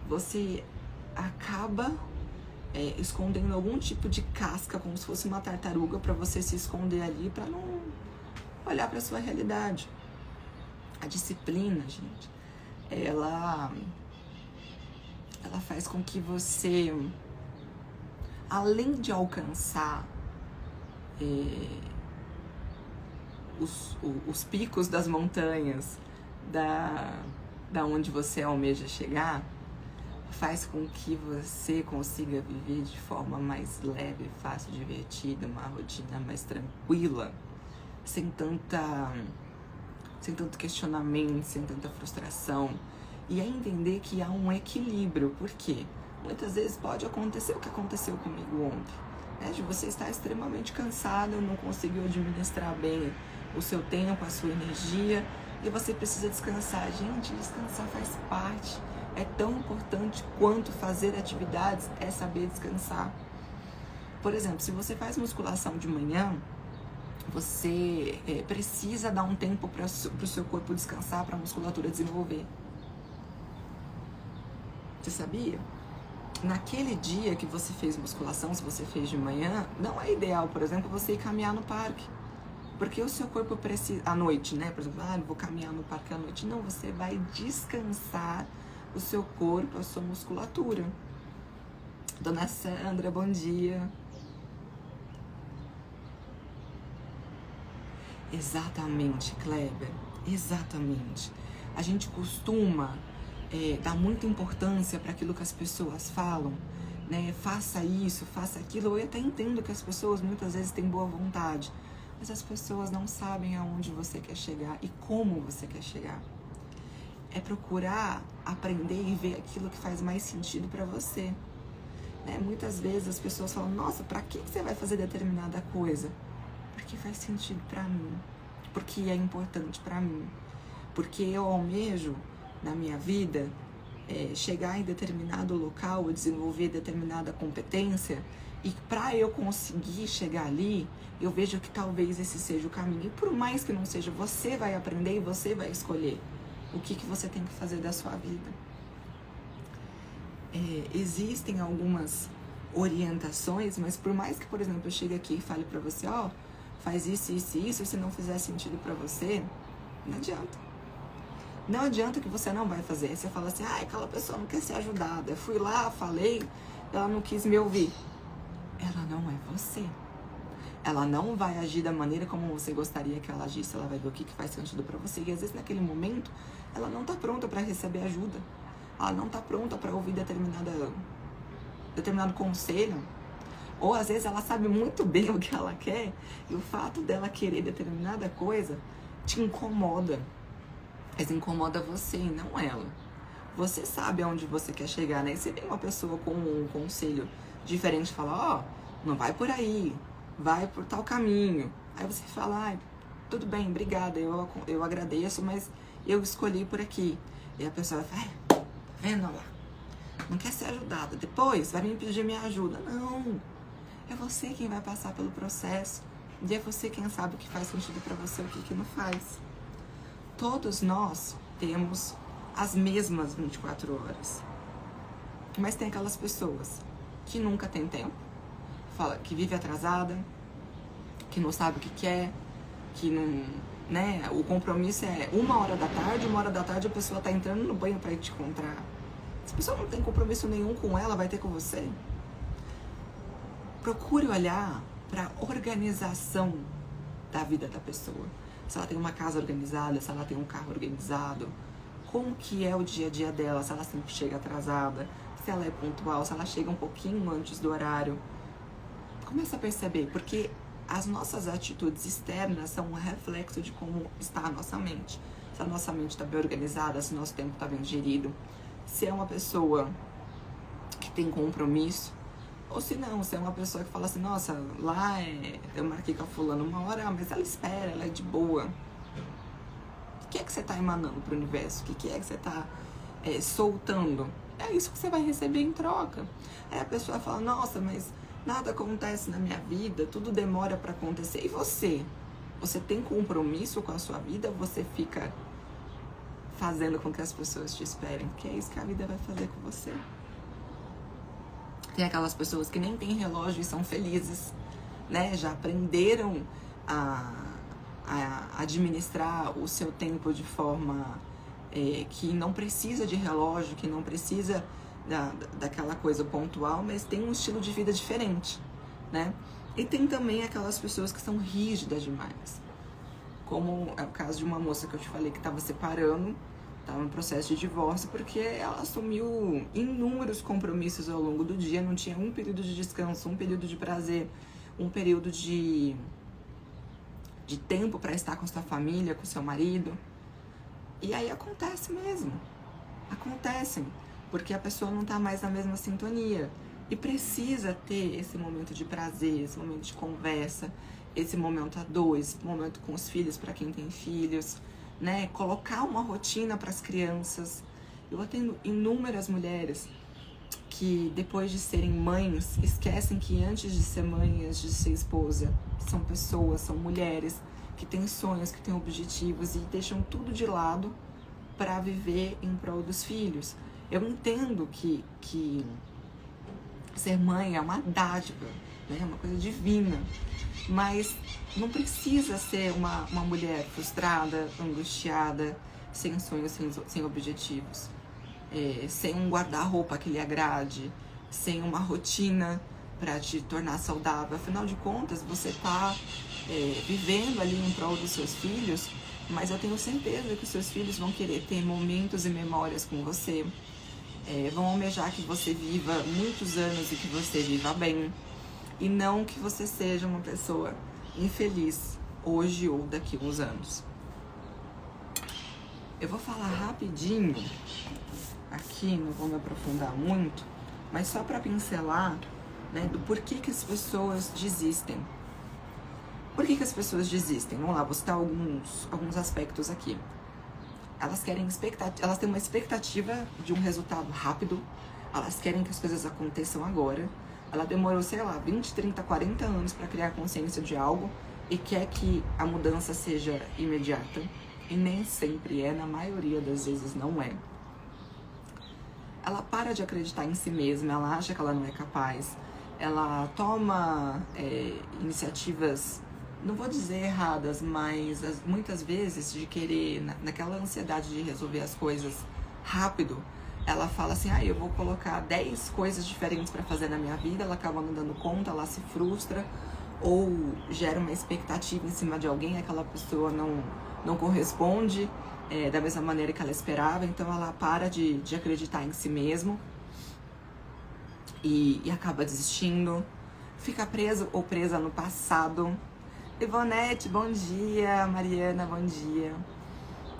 Você acaba escondendo algum tipo de casca, como se fosse uma tartaruga, para você se esconder ali, para não olhar para sua realidade. A disciplina, gente, ela faz com que você, além de alcançar os picos das montanhas da onde você almeja chegar, faz com que você consiga viver de forma mais leve, fácil, divertida, uma rotina mais tranquila, sem tanto questionamento, sem tanta frustração. E é entender que há um equilíbrio, porque muitas vezes pode acontecer o que aconteceu comigo ontem, né? De você estar extremamente cansado, não conseguiu administrar bem o seu tempo, a sua energia, e você precisa descansar. Gente, descansar faz parte. É tão importante quanto fazer atividades, é saber descansar. Por exemplo, se você faz musculação de manhã, você precisa dar um tempo para o seu corpo descansar, para a musculatura desenvolver. Você sabia? Naquele dia que você fez musculação, se você fez de manhã, não é ideal, por exemplo, você ir caminhar no parque. Porque o seu corpo precisa, à noite, né? Por exemplo, vou caminhar no parque à noite. Não, você vai descansar o seu corpo, a sua musculatura. Dona Sandra, bom dia. Exatamente, Kleber, exatamente. A gente costuma dar muita importância para aquilo que as pessoas falam, né? Faça isso, faça aquilo. Eu até entendo que as pessoas muitas vezes têm boa vontade, mas as pessoas não sabem aonde você quer chegar e como você quer chegar. É procurar aprender e ver aquilo que faz mais sentido para você, né? Muitas vezes as pessoas falam, nossa, para que você vai fazer determinada coisa? Porque faz sentido para mim, porque é importante para mim, porque eu almejo na minha vida chegar em determinado local, desenvolver determinada competência, e para eu conseguir chegar ali, eu vejo que talvez esse seja o caminho. E por mais que não seja, você vai aprender e você vai escolher o que você tem que fazer da sua vida. Existem algumas orientações, mas por mais que, por exemplo, eu chegue aqui e fale para você, faz isso, isso e isso, se não fizer sentido para você, não adianta. Não adianta que você não vai fazer. Você fala assim, aquela pessoa não quer ser ajudada. Eu fui lá, falei, ela não quis me ouvir. Ela não é você. Ela não vai agir da maneira como você gostaria que ela agisse. Ela vai ver o que faz sentido para você. E às vezes naquele momento, ela não está pronta para receber ajuda. Ela não está pronta para ouvir determinado conselho. Ou às vezes ela sabe muito bem o que ela quer, e o fato dela querer determinada coisa te incomoda. Mas incomoda você e não ela. Você sabe aonde você quer chegar, né? E se vem uma pessoa com um conselho diferente e fala, não vai por aí, vai por tal caminho. Aí você fala, tudo bem, obrigada, eu agradeço, mas eu escolhi por aqui. E a pessoa vai falar, vendo lá, não quer ser ajudada, depois vai me pedir minha ajuda. Não, é você quem vai passar pelo processo, e é você quem sabe o que faz sentido pra você e o que não faz. Todos nós temos as mesmas 24 horas, mas tem aquelas pessoas que nunca tem tempo, que vive atrasada, que não sabe o que quer, que não, né? O compromisso é 1h da tarde a pessoa tá entrando no banho para ir te encontrar. Se a pessoa não tem compromisso nenhum com ela, vai ter com você. Procure olhar para a organização da vida da pessoa. Se ela tem uma casa organizada, se ela tem um carro organizado, como que é o dia a dia dela, se ela sempre chega atrasada, se ela é pontual, se ela chega um pouquinho antes do horário. Começa a perceber, porque as nossas atitudes externas são um reflexo de como está a nossa mente. Se a nossa mente está bem organizada, se o nosso tempo está bem gerido, se é uma pessoa que tem compromisso, ou se não, se é uma pessoa que fala assim, nossa, lá eu marquei com a fulana 1 hora, mas ela espera, ela é de boa. O que é que você está emanando para o universo? O que é que você está soltando? É isso que você vai receber em troca. Aí a pessoa fala, nossa, mas nada acontece na minha vida, tudo demora para acontecer. E você? Você tem compromisso com a sua vida ou você fica fazendo com que as pessoas te esperem? Que é isso que a vida vai fazer com você. Tem aquelas pessoas que nem têm relógio e são felizes, né? Já aprenderam a administrar o seu tempo de forma que não precisa de relógio, que não precisa daquela coisa pontual, mas tem um estilo de vida diferente, né? E tem também aquelas pessoas que são rígidas demais, como é o caso de uma moça que eu te falei que estava separando, estava no processo de divórcio, porque ela assumiu inúmeros compromissos ao longo do dia, não tinha um período de descanso, um período de prazer, um período de tempo para estar com sua família, com seu marido. E aí acontece mesmo, acontecem, porque a pessoa não está mais na mesma sintonia. E precisa ter esse momento de prazer, esse momento de conversa, esse momento a dois, esse momento com os filhos, para quem tem filhos, né? Colocar uma rotina para as crianças. Eu atendo inúmeras mulheres que depois de serem mães, esquecem que antes de ser mãe, antes de ser esposa, são pessoas, são mulheres que têm sonhos, que têm objetivos e deixam tudo de lado para viver em prol dos filhos. Eu entendo que ser mãe é uma dádiva, né? É uma coisa divina, mas não precisa ser uma mulher frustrada, angustiada, sem sonhos, sem objetivos, sem um guarda-roupa que lhe agrade, sem uma rotina para te tornar saudável. Afinal de contas, você está vivendo ali em prol dos seus filhos, mas eu tenho certeza que os seus filhos vão querer ter momentos e memórias com você, vão almejar que você viva muitos anos e que você viva bem, e não que você seja uma pessoa infeliz hoje ou daqui a uns anos. Eu vou falar rapidinho aqui, não vou me aprofundar muito, mas só para pincelar, né, do porquê que as pessoas desistem. Por que as pessoas desistem? Vamos lá, vou citar alguns aspectos aqui. Elas têm uma expectativa de um resultado rápido, elas querem que as coisas aconteçam agora. Ela demorou, 20, 30, 40 anos para criar consciência de algo e quer que a mudança seja imediata. E nem sempre é, na maioria das vezes não é. Ela para de acreditar em si mesma, ela acha que ela não é capaz, ela toma iniciativas, não vou dizer erradas, mas muitas vezes de querer, naquela ansiedade de resolver as coisas rápido, ela fala assim, eu vou colocar 10 coisas diferentes para fazer na minha vida, ela acaba não dando conta, ela se frustra, ou gera uma expectativa em cima de alguém, aquela pessoa não corresponde da mesma maneira que ela esperava, então ela para de acreditar em si mesmo e acaba desistindo, fica preso ou presa no passado. Ivonete, bom dia. Mariana, bom dia.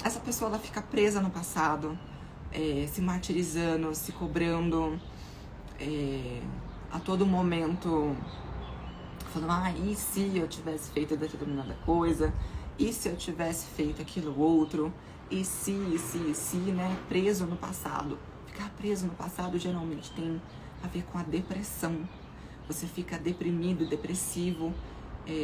Essa pessoa, ela fica presa no passado, se martirizando, se cobrando, a todo momento falando, e se eu tivesse feito determinada coisa, e se eu tivesse feito aquilo outro, e se, né, preso no passado. Ficar preso no passado geralmente tem a ver com a depressão. Você fica deprimido, depressivo,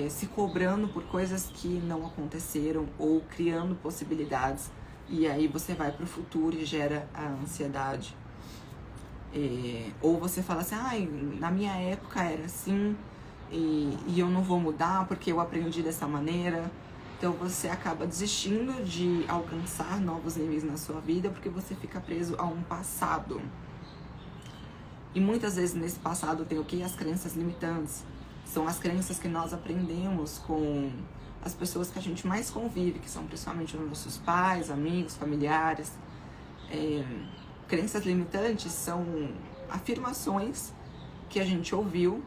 se cobrando por coisas que não aconteceram ou criando possibilidades, e aí você vai para o futuro e gera a ansiedade. Ou você fala assim, na minha época era assim e eu não vou mudar porque eu aprendi dessa maneira. Então você acaba desistindo de alcançar novos níveis na sua vida porque você fica preso a um passado. E muitas vezes nesse passado tem o quê? As crenças limitantes. São as crenças que nós aprendemos com as pessoas que a gente mais convive, que são principalmente os nossos pais, amigos, familiares. Crenças limitantes são afirmações que a gente ouviu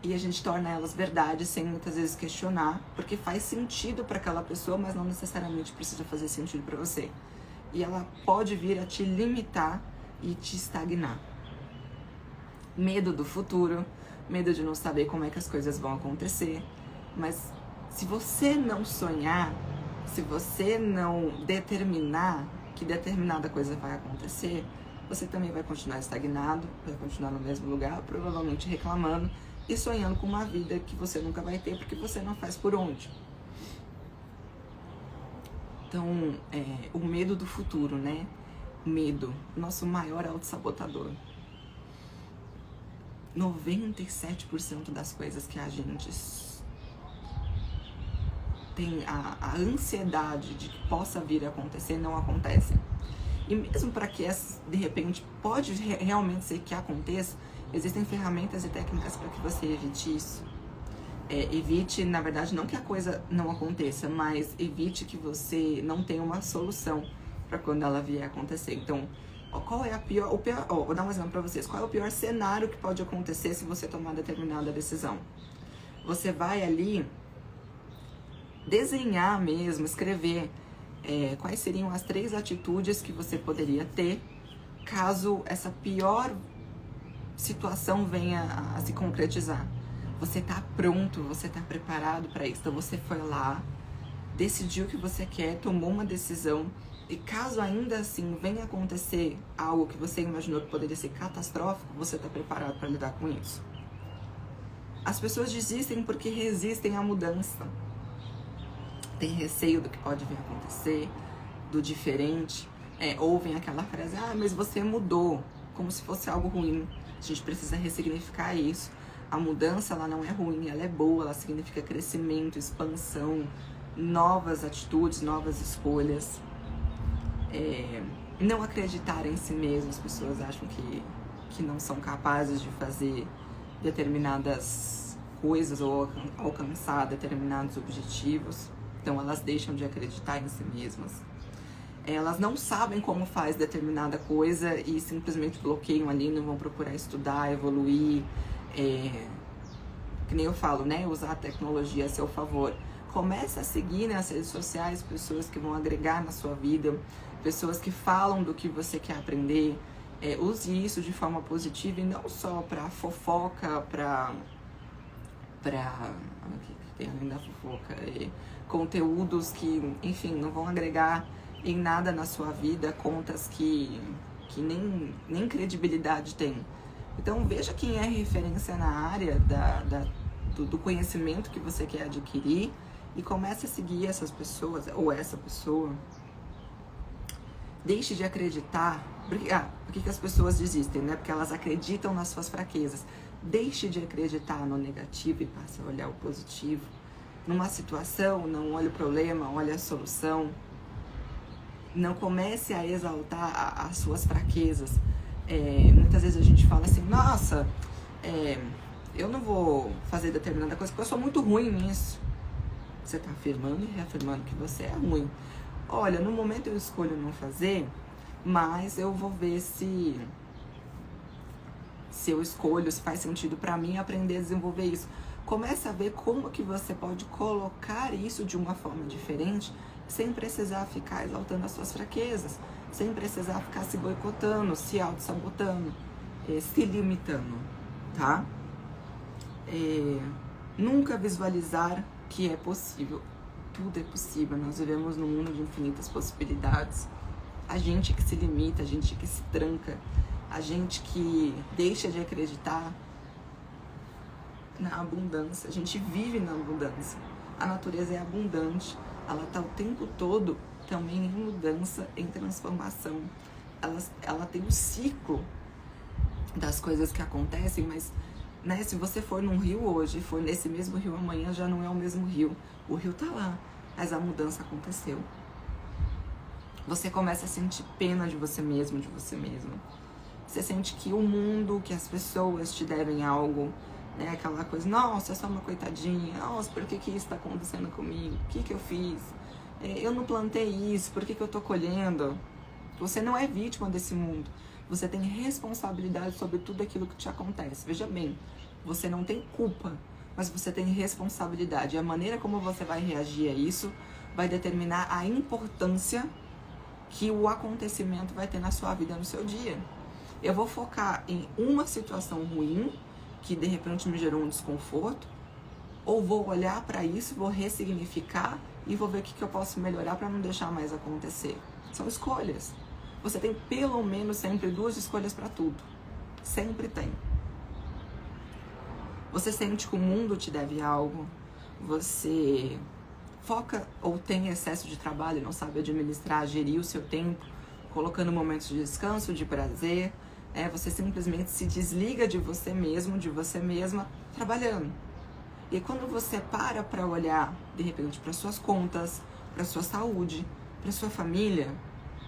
e a gente torna elas verdade sem muitas vezes questionar, porque faz sentido para aquela pessoa, mas não necessariamente precisa fazer sentido para você. E ela pode vir a te limitar e te estagnar. Medo do futuro, medo de não saber como é que as coisas vão acontecer. Mas se você não sonhar, se você não determinar que determinada coisa vai acontecer, você também vai continuar estagnado, vai continuar no mesmo lugar, provavelmente reclamando e sonhando com uma vida que você nunca vai ter porque você não faz por onde. Então, o medo do futuro, né? Medo, nosso maior autossabotador. 97% das coisas que a gente tem a ansiedade de que possa vir a acontecer, não acontecem. E mesmo para que de repente pode realmente ser que aconteça, existem ferramentas e técnicas para que você evite isso. Evite, na verdade, não que a coisa não aconteça, mas evite que você não tenha uma solução para quando ela vier a acontecer. Então, qual é vou dar um exemplo para vocês. Qual é o pior cenário que pode acontecer se você tomar determinada decisão? Você vai ali desenhar mesmo, escrever quais seriam as 3 atitudes que você poderia ter caso essa pior situação venha a se concretizar. Você tá pronto, você tá preparado para isso. Então você foi lá, decidiu o que você quer, tomou uma decisão, e caso ainda assim venha acontecer algo que você imaginou que poderia ser catastrófico, você tá preparado para lidar com isso. As pessoas desistem porque resistem à mudança. Tem receio do que pode vir a acontecer, do diferente. Ouvem aquela frase, mas você mudou, como se fosse algo ruim. A gente precisa ressignificar isso. A mudança, ela não é ruim, ela é boa, ela significa crescimento, expansão, novas atitudes, novas escolhas. Não acreditar em si mesmo, as pessoas acham que não são capazes de fazer determinadas coisas ou alcançar determinados objetivos, então elas deixam de acreditar em si mesmas. Elas não sabem como faz determinada coisa e simplesmente bloqueiam ali, não vão procurar estudar, evoluir, que nem eu falo, né? Usar a tecnologia a seu favor. Comece a seguir nas redes sociais pessoas que vão agregar na sua vida, pessoas que falam do que você quer aprender. Use isso de forma positiva e não só para fofoca, para o que tem além da fofoca, conteúdos que, enfim, não vão agregar em nada na sua vida, contas que nem credibilidade tem. Então veja quem é referência na área do conhecimento que você quer adquirir e comece a seguir essas pessoas, ou essa pessoa. Deixe de acreditar. Por que as pessoas desistem, né? Porque elas acreditam nas suas fraquezas. Deixe de acreditar no negativo e passe a olhar o positivo. Numa situação, não olhe o problema, olhe a solução. Não comece a exaltar as suas fraquezas. Muitas vezes a gente fala assim, nossa, eu não vou fazer determinada coisa porque eu sou muito ruim nisso. Você está afirmando e reafirmando que você é ruim. Olha, no momento eu escolho não fazer, mas eu vou ver se eu escolho, se faz sentido para mim aprender a desenvolver isso. Comece a ver como que você pode colocar isso de uma forma diferente, sem precisar ficar exaltando as suas fraquezas, sem precisar ficar se boicotando, se auto-sabotando, se limitando, tá? Nunca visualizar que é possível. Tudo é possível, nós vivemos num mundo de infinitas possibilidades. A gente que se limita, a gente que se tranca, a gente que deixa de acreditar na abundância. A gente vive na abundância. A natureza é abundante, ela está o tempo todo também em mudança, em transformação. Ela tem um ciclo das coisas que acontecem, mas né, se você for num rio hoje, for nesse mesmo rio amanhã, já não é o mesmo rio. O rio tá lá, mas a mudança aconteceu. Você começa a sentir pena de você mesmo, de você mesma. Você sente que o mundo, que as pessoas te devem algo, né? Aquela coisa, nossa, eu sou uma coitadinha, nossa, por que isso está acontecendo comigo? O que eu fiz? Eu não plantei isso, por que eu tô colhendo? Você não é vítima desse mundo. Você tem responsabilidade sobre tudo aquilo que te acontece. Veja bem, você não tem culpa, mas você tem responsabilidade. E a maneira como você vai reagir a isso vai determinar a importância que o acontecimento vai ter na sua vida, no seu dia. Eu vou focar em uma situação ruim, que de repente me gerou um desconforto, ou vou olhar para isso, vou ressignificar e vou ver o que eu posso melhorar para não deixar mais acontecer. São escolhas. Você tem pelo menos sempre 2 escolhas para tudo. Sempre tem. Você sente que o mundo te deve algo, você foca ou tem excesso de trabalho, não sabe administrar, gerir o seu tempo, colocando momentos de descanso, de prazer, Você simplesmente se desliga de você mesmo, de você mesma, trabalhando. E quando você para olhar, de repente, para suas contas, para sua saúde, para sua família,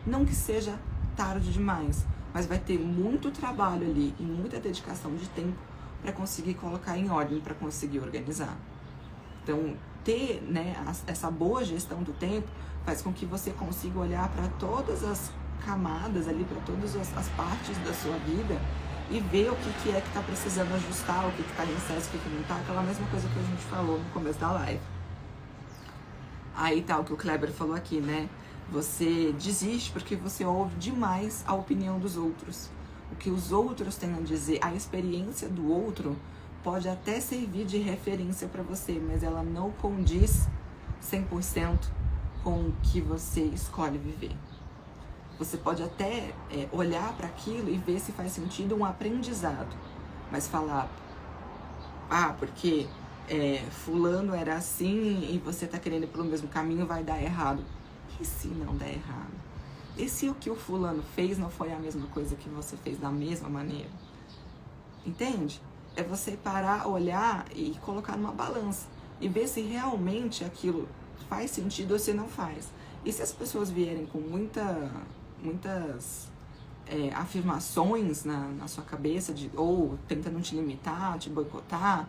não que seja tarde demais, mas vai ter muito trabalho ali e muita dedicação de tempo para conseguir colocar em ordem, para conseguir organizar. Então, ter, né, essa boa gestão do tempo faz com que você consiga olhar para todas as camadas ali, para todas as partes da sua vida e ver o que é que está precisando ajustar, o que está em excesso, o que não está, aquela mesma coisa que a gente falou no começo da live. Aí tá o que o Kleber falou aqui, né? Você desiste porque você ouve demais a opinião dos outros. O que os outros têm a dizer, a experiência do outro pode até servir de referência para você, mas ela não condiz 100% com o que você escolhe viver. Você pode até olhar para aquilo e ver se faz sentido um aprendizado, mas falar, porque fulano era assim e você tá querendo ir pelo mesmo caminho, vai dar errado. E se não der errado? E se o que o fulano fez não foi a mesma coisa que você fez da mesma maneira? Entende? É você parar, olhar e colocar numa balança e ver se realmente aquilo faz sentido ou se não faz. E se as pessoas vierem com muitas afirmações na sua cabeça, ou tentando te limitar, te boicotar,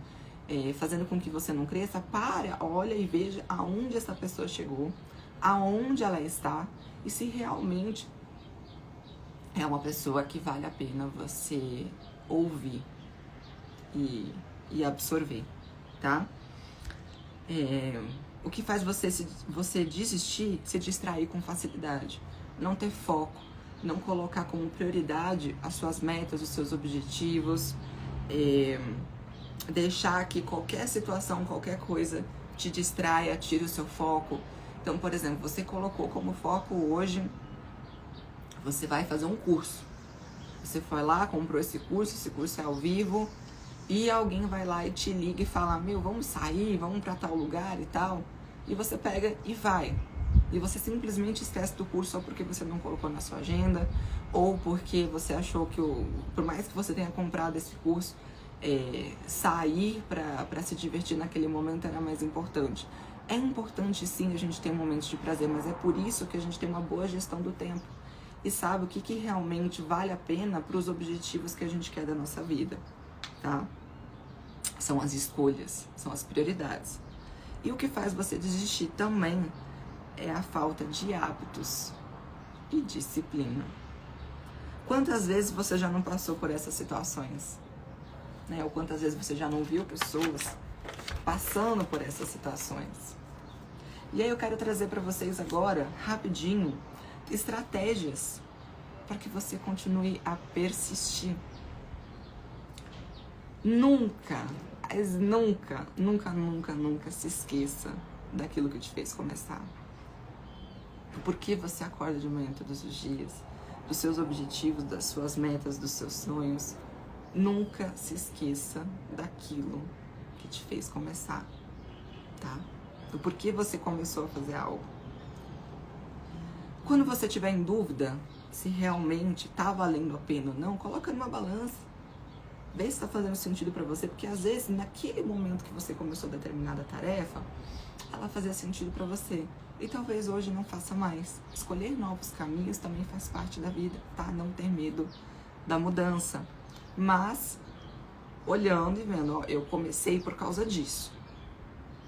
fazendo com que você não cresça, olha e veja aonde essa pessoa chegou, aonde ela está e se realmente é uma pessoa que vale a pena você ouvir e absorver, tá? O que faz você desistir, se distrair com facilidade, não ter foco, não colocar como prioridade as suas metas, os seus objetivos, deixar que qualquer situação, qualquer coisa te distraia, tire o seu foco. Então, por exemplo, você colocou como foco hoje, você vai fazer um curso. Você foi lá, comprou esse curso é ao vivo, e alguém vai lá e te liga e fala, vamos sair, vamos pra tal lugar e tal. E você pega e vai. E você simplesmente esquece do curso só porque você não colocou na sua agenda, ou porque você achou que, por mais que você tenha comprado esse curso, sair pra se divertir naquele momento era mais importante. É importante sim a gente ter momentos de prazer, mas é por isso que a gente tem uma boa gestão do tempo e sabe o que realmente vale a pena para os objetivos que a gente quer da nossa vida, tá? São as escolhas, são as prioridades. E o que faz você desistir também é a falta de hábitos e disciplina. Quantas vezes você já não passou por essas situações? Ou quantas vezes você já não viu pessoas passando por essas situações? E aí eu quero trazer para vocês agora, rapidinho, estratégias para que você continue a persistir. Nunca, mas nunca, nunca, nunca, nunca se esqueça daquilo que te fez começar. Por que você acorda de manhã todos os dias, dos seus objetivos, das suas metas, dos seus sonhos. Nunca se esqueça daquilo que te fez começar, tá? Do porquê você começou a fazer algo. Quando você tiver em dúvida se realmente tá valendo a pena ou não, coloca numa balança. Vê se tá fazendo sentido pra você, porque às vezes naquele momento que você começou determinada tarefa, ela fazia sentido pra você. E talvez hoje não faça mais. Escolher novos caminhos também faz parte da vida, tá? Não ter medo da mudança. Mas, olhando e vendo, ó, eu comecei por causa disso.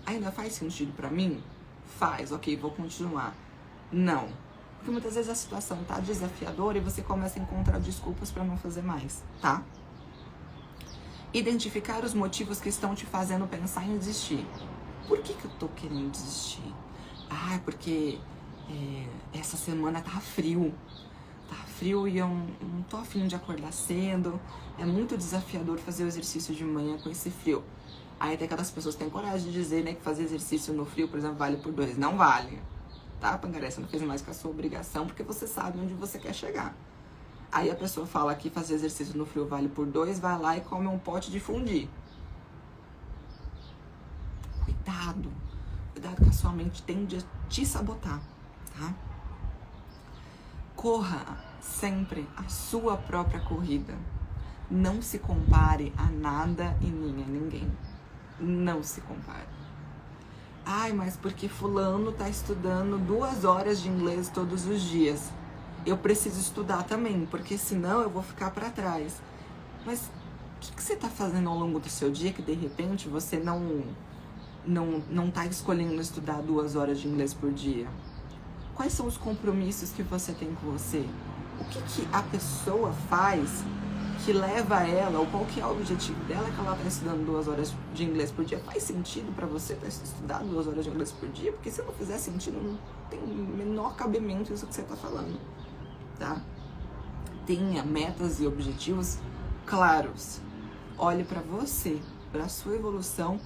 Ainda faz sentido pra mim? Faz, ok, vou continuar. Não. Porque muitas vezes a situação tá desafiadora e você começa a encontrar desculpas pra não fazer mais, tá? Identificar os motivos que estão te fazendo pensar em desistir. Por que eu tô querendo desistir? Porque essa semana tá frio. Tá frio e eu não tô afim de acordar cedo. É muito desafiador fazer o exercício de manhã com esse frio. Aí tem aquelas pessoas que têm coragem de dizer, né, que fazer exercício no frio, por exemplo, vale por 2. Não vale. Tá, Pangaré? Você não fez mais que a sua obrigação porque você sabe onde você quer chegar. Aí a pessoa fala que fazer exercício no frio vale por 2, vai lá e come um pote de fondue. Cuidado. Cuidado que a sua mente tende a te sabotar, tá? Corra sempre a sua própria corrida. Não se compare a nada e nem a ninguém. Não se compare. Ai, mas porque fulano tá estudando 2 horas de inglês todos os dias. Eu preciso estudar também, porque senão eu vou ficar para trás. Mas o que você tá fazendo ao longo do seu dia que de repente você não tá escolhendo estudar 2 horas de inglês por dia? Quais são os compromissos que você tem com você? O que a pessoa faz que leva ela, ou qual que é o objetivo dela que ela está estudando 2 horas de inglês por dia? Faz sentido para você estudar 2 horas de inglês por dia? Porque se não fizer sentido, não tem o menor cabimento isso que você está falando, tá? Tenha metas e objetivos claros. Olhe para você, para a sua evolução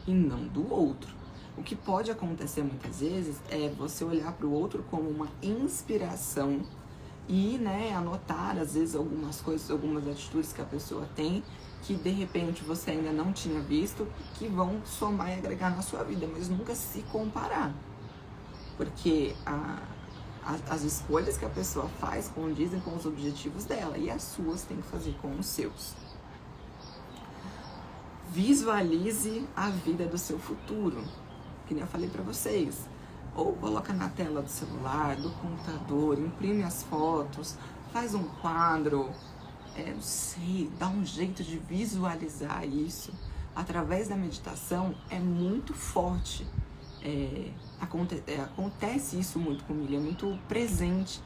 e não do outro. O que pode acontecer muitas vezes é você olhar para o outro como uma inspiração e, né, anotar, às vezes, algumas coisas, algumas atitudes que a pessoa tem que, de repente, você ainda não tinha visto, que vão somar e agregar na sua vida, mas nunca se comparar. Porque as escolhas que a pessoa faz condizem com os objetivos dela e as suas tem que fazer com os seus. Visualize a vida do seu futuro, que nem eu falei pra vocês. Ou coloca na tela do celular, do computador, imprime as fotos, faz um quadro, não sei, dá um jeito de visualizar isso. Através da meditação é muito forte, acontece isso muito comigo, é muito presente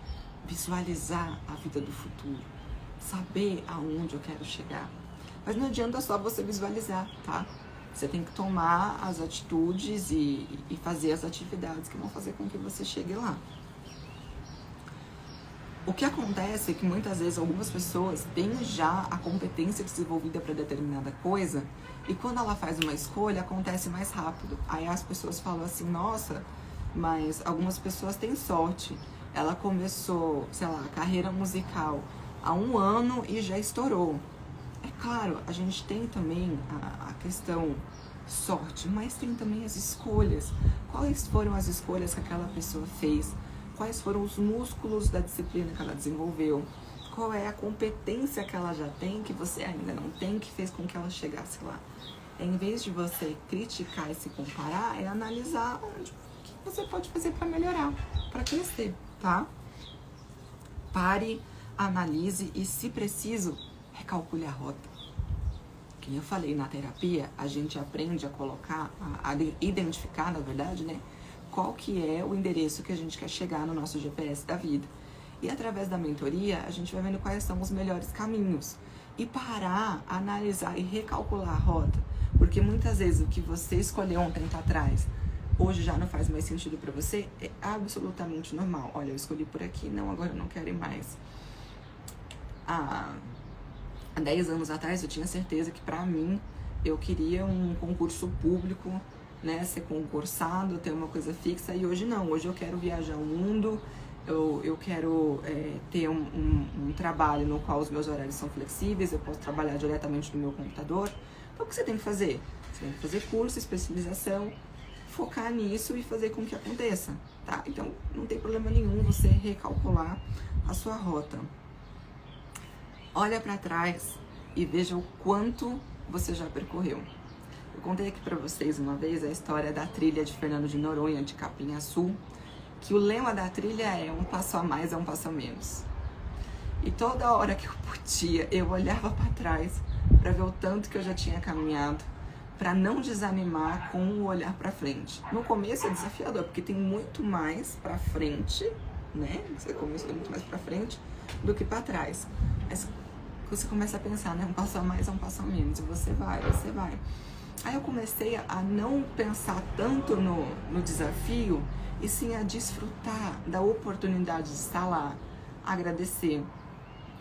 visualizar a vida do futuro, saber aonde eu quero chegar. Mas não adianta só você visualizar, tá? Você tem que tomar as atitudes e fazer as atividades que vão fazer com que você chegue lá. O que acontece é que muitas vezes algumas pessoas têm já a competência desenvolvida para determinada coisa e quando ela faz uma escolha acontece mais rápido. Aí as pessoas falam assim, nossa, mas algumas pessoas têm sorte. Ela começou, sei lá, a carreira musical há 1 ano e já estourou. É claro, a gente tem também a questão sorte, mas tem também as escolhas. Quais foram as escolhas que aquela pessoa fez? Quais foram os músculos da disciplina que ela desenvolveu? Qual é a competência que ela já tem, que você ainda não tem, que fez com que ela chegasse lá? Em vez de você criticar e se comparar, é analisar o que você pode fazer para melhorar, para crescer, tá? Pare, analise e, se preciso, recalcule a rota. Como eu falei, na terapia, a gente aprende a colocar, a identificar, na verdade, né? Qual que é o endereço que a gente quer chegar no nosso GPS da vida. E através da mentoria, a gente vai vendo quais são os melhores caminhos. E parar, analisar e recalcular a rota. Porque muitas vezes o que você escolheu um tempo atrás, hoje já não faz mais sentido para você, é absolutamente normal. Olha, eu escolhi por aqui, não, agora eu não quero ir mais. Há 10 anos atrás eu tinha certeza que pra mim eu queria um concurso público, né, ser concursado, ter uma coisa fixa, e hoje não, hoje eu quero viajar o mundo, eu quero ter um trabalho no qual os meus horários são flexíveis, eu posso trabalhar diretamente no meu computador. Então o que você tem que fazer? Você tem que fazer curso, especialização, focar nisso e fazer com que aconteça, tá? Então não tem problema nenhum você recalcular a sua rota. Olha para trás e veja o quanto você já percorreu. Eu contei aqui para vocês uma vez a história da trilha de Fernando de Noronha, de Capinha-Sul, que o lema da trilha é um passo a mais, é um passo a menos. E toda hora que eu podia, eu olhava para trás para ver o tanto que eu já tinha caminhado, para não desanimar com o olhar para frente. No começo é desafiador, porque tem muito mais para frente, né? Você começa muito mais para frente do que para trás. Mas você começa a pensar, né? Um passo a mais é um passo a menos. E você vai. Aí eu comecei a não pensar tanto no desafio, e sim a desfrutar da oportunidade de estar lá, agradecer,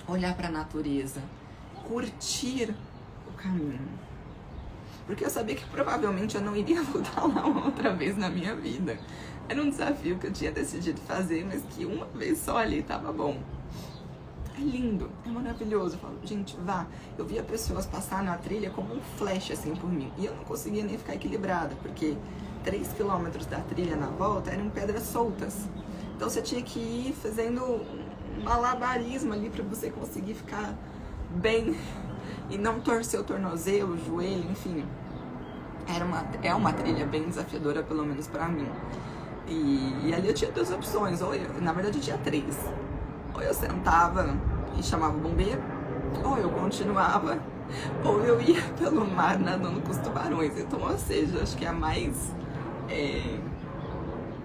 olhar para a natureza, curtir o caminho. Porque eu sabia que provavelmente eu não iria voltar lá uma outra vez na minha vida. Era um desafio que eu tinha decidido fazer, mas que uma vez só ali estava bom. É lindo, é maravilhoso. Eu falo, gente, vá. Eu via pessoas passar na trilha como um flash, assim, por mim. E eu não conseguia nem ficar equilibrada, porque 3 quilômetros da trilha na volta eram pedras soltas. Então você tinha que ir fazendo malabarismo ali para você conseguir ficar bem e não torcer o tornozelo, o joelho, enfim. É uma trilha bem desafiadora, pelo menos para mim. E ali eu tinha duas opções, na verdade eu tinha três. Ou eu sentava e chamava o bombeiro, ou eu continuava, ou eu ia pelo mar nadando com os tubarões. Então, ou seja, acho que a mais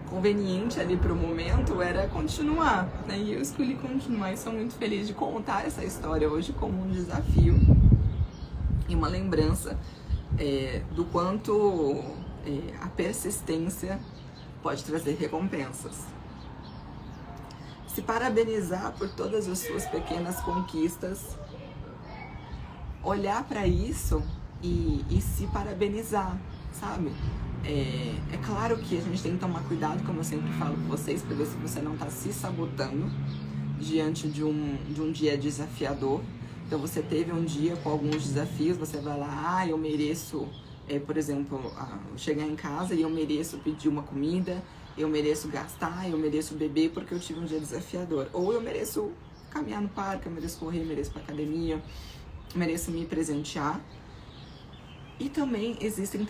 conveniente ali pro momento era continuar, né? E eu escolhi continuar e sou muito feliz de contar essa história hoje como um desafio e uma lembrança do quanto a persistência pode trazer recompensas. Se parabenizar por todas as suas pequenas conquistas, olhar para isso e se parabenizar, sabe? É claro que a gente tem que tomar cuidado, como eu sempre falo com vocês, para ver se você não está se sabotando diante de um dia desafiador. Então você teve um dia com alguns desafios, você vai lá, eu mereço, por exemplo, chegar em casa e eu mereço pedir uma comida, eu mereço gastar, eu mereço beber porque eu tive um dia desafiador. Ou eu mereço caminhar no parque, eu mereço correr, eu mereço ir pra academia, eu mereço me presentear. E também existem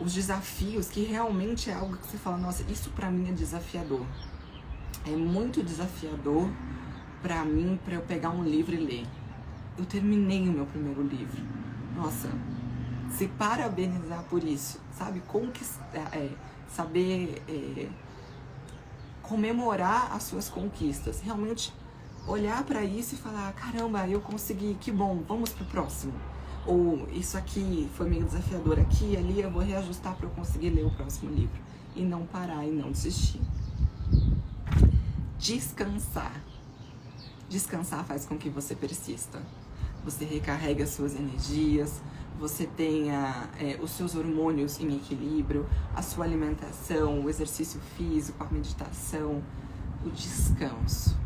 os desafios que realmente é algo que você fala, nossa, isso pra mim é desafiador. É muito desafiador pra mim, pra eu pegar um livro e ler. Eu terminei o meu primeiro livro. Nossa, se parabenizar por isso, sabe? Saber comemorar as suas conquistas. Realmente olhar pra isso e falar, caramba, eu consegui, que bom, vamos pro próximo. Ou isso aqui foi meio desafiador aqui, ali eu vou reajustar para eu conseguir ler o próximo livro. E não parar e não desistir. Descansar. Descansar faz com que você persista. Você recarregue as suas energias, você tenha os seus hormônios em equilíbrio, a sua alimentação, o exercício físico, a meditação, o descanso.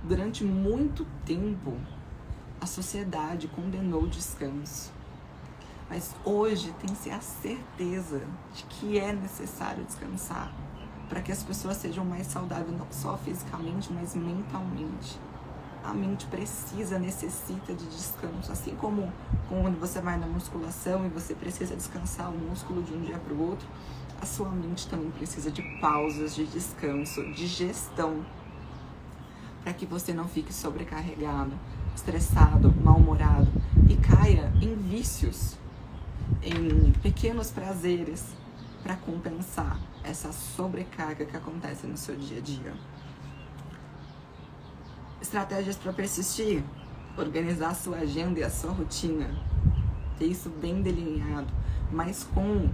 Durante muito tempo, a sociedade condenou o descanso, mas hoje tem-se a certeza de que é necessário descansar para que as pessoas sejam mais saudáveis, não só fisicamente, mas mentalmente. A mente necessita de descanso, assim como quando você vai na musculação e você precisa descansar o músculo de um dia para o outro, a sua mente também precisa de pausas, de descanso, de gestão, para que você não fique sobrecarregado, estressado, mal-humorado e caia em vícios, em pequenos prazeres para compensar essa sobrecarga que acontece no seu dia a dia. Estratégias para persistir: organizar a sua agenda e a sua rotina, ter isso bem delineado, mas com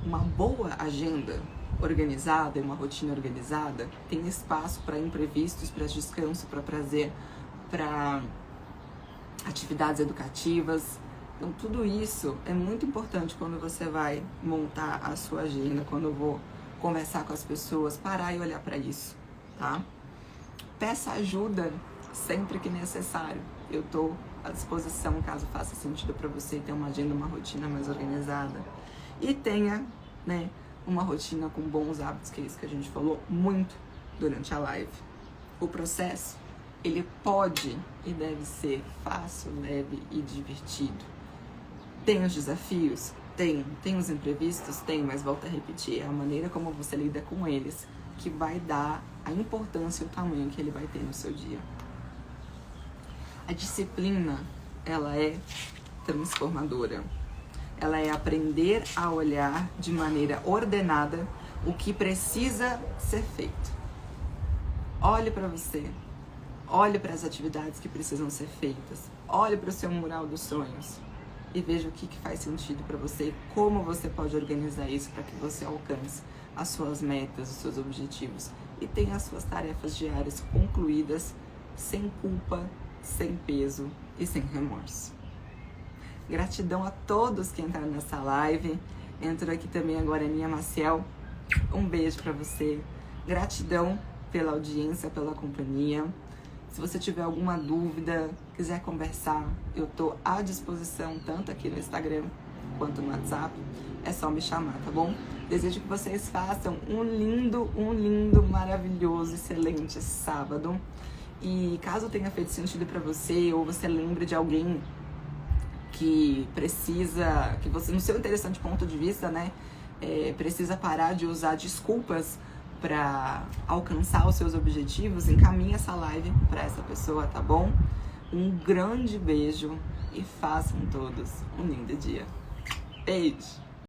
uma boa agenda organizada e uma rotina organizada, tem espaço para imprevistos, para descanso, para prazer, para atividades educativas. Então tudo isso é muito importante quando você vai montar a sua agenda, quando eu vou conversar com as pessoas, parar e olhar para isso, tá? Peça ajuda sempre que necessário. Eu estou à disposição caso faça sentido para você ter uma agenda, uma rotina mais organizada. E tenha, uma rotina com bons hábitos, que é isso que a gente falou muito durante a live. O processo, ele pode e deve ser fácil, leve e divertido. Tem os desafios? Tem os imprevistos? Tem, mas volto a repetir, é a maneira como você lida com eles que vai dar a importância e o tamanho que ele vai ter no seu dia. A disciplina, ela é transformadora. Ela é aprender a olhar de maneira ordenada o que precisa ser feito. Olhe para você. Olhe para as atividades que precisam ser feitas. Olhe para o seu mural dos sonhos. E veja o que faz sentido para você, como você pode organizar isso para que você alcance as suas metas, os seus objetivos e tenha as suas tarefas diárias concluídas sem culpa, sem peso e sem remorso. Gratidão a todos que entraram nessa live. Entrou aqui também agora a Aninha Maciel. Um beijo para você. Gratidão pela audiência, pela companhia. Se você tiver alguma dúvida, quiser conversar, eu tô à disposição, tanto aqui no Instagram quanto no WhatsApp. É só me chamar, tá bom? Desejo que vocês façam um lindo, maravilhoso, excelente sábado. E caso tenha feito sentido pra você, ou você lembre de alguém que precisa, que você, no seu interessante ponto de vista, né, precisa parar de usar desculpas para alcançar os seus objetivos, encaminhe essa live para essa pessoa, tá bom? Um grande beijo e façam todos um lindo dia. Beijo!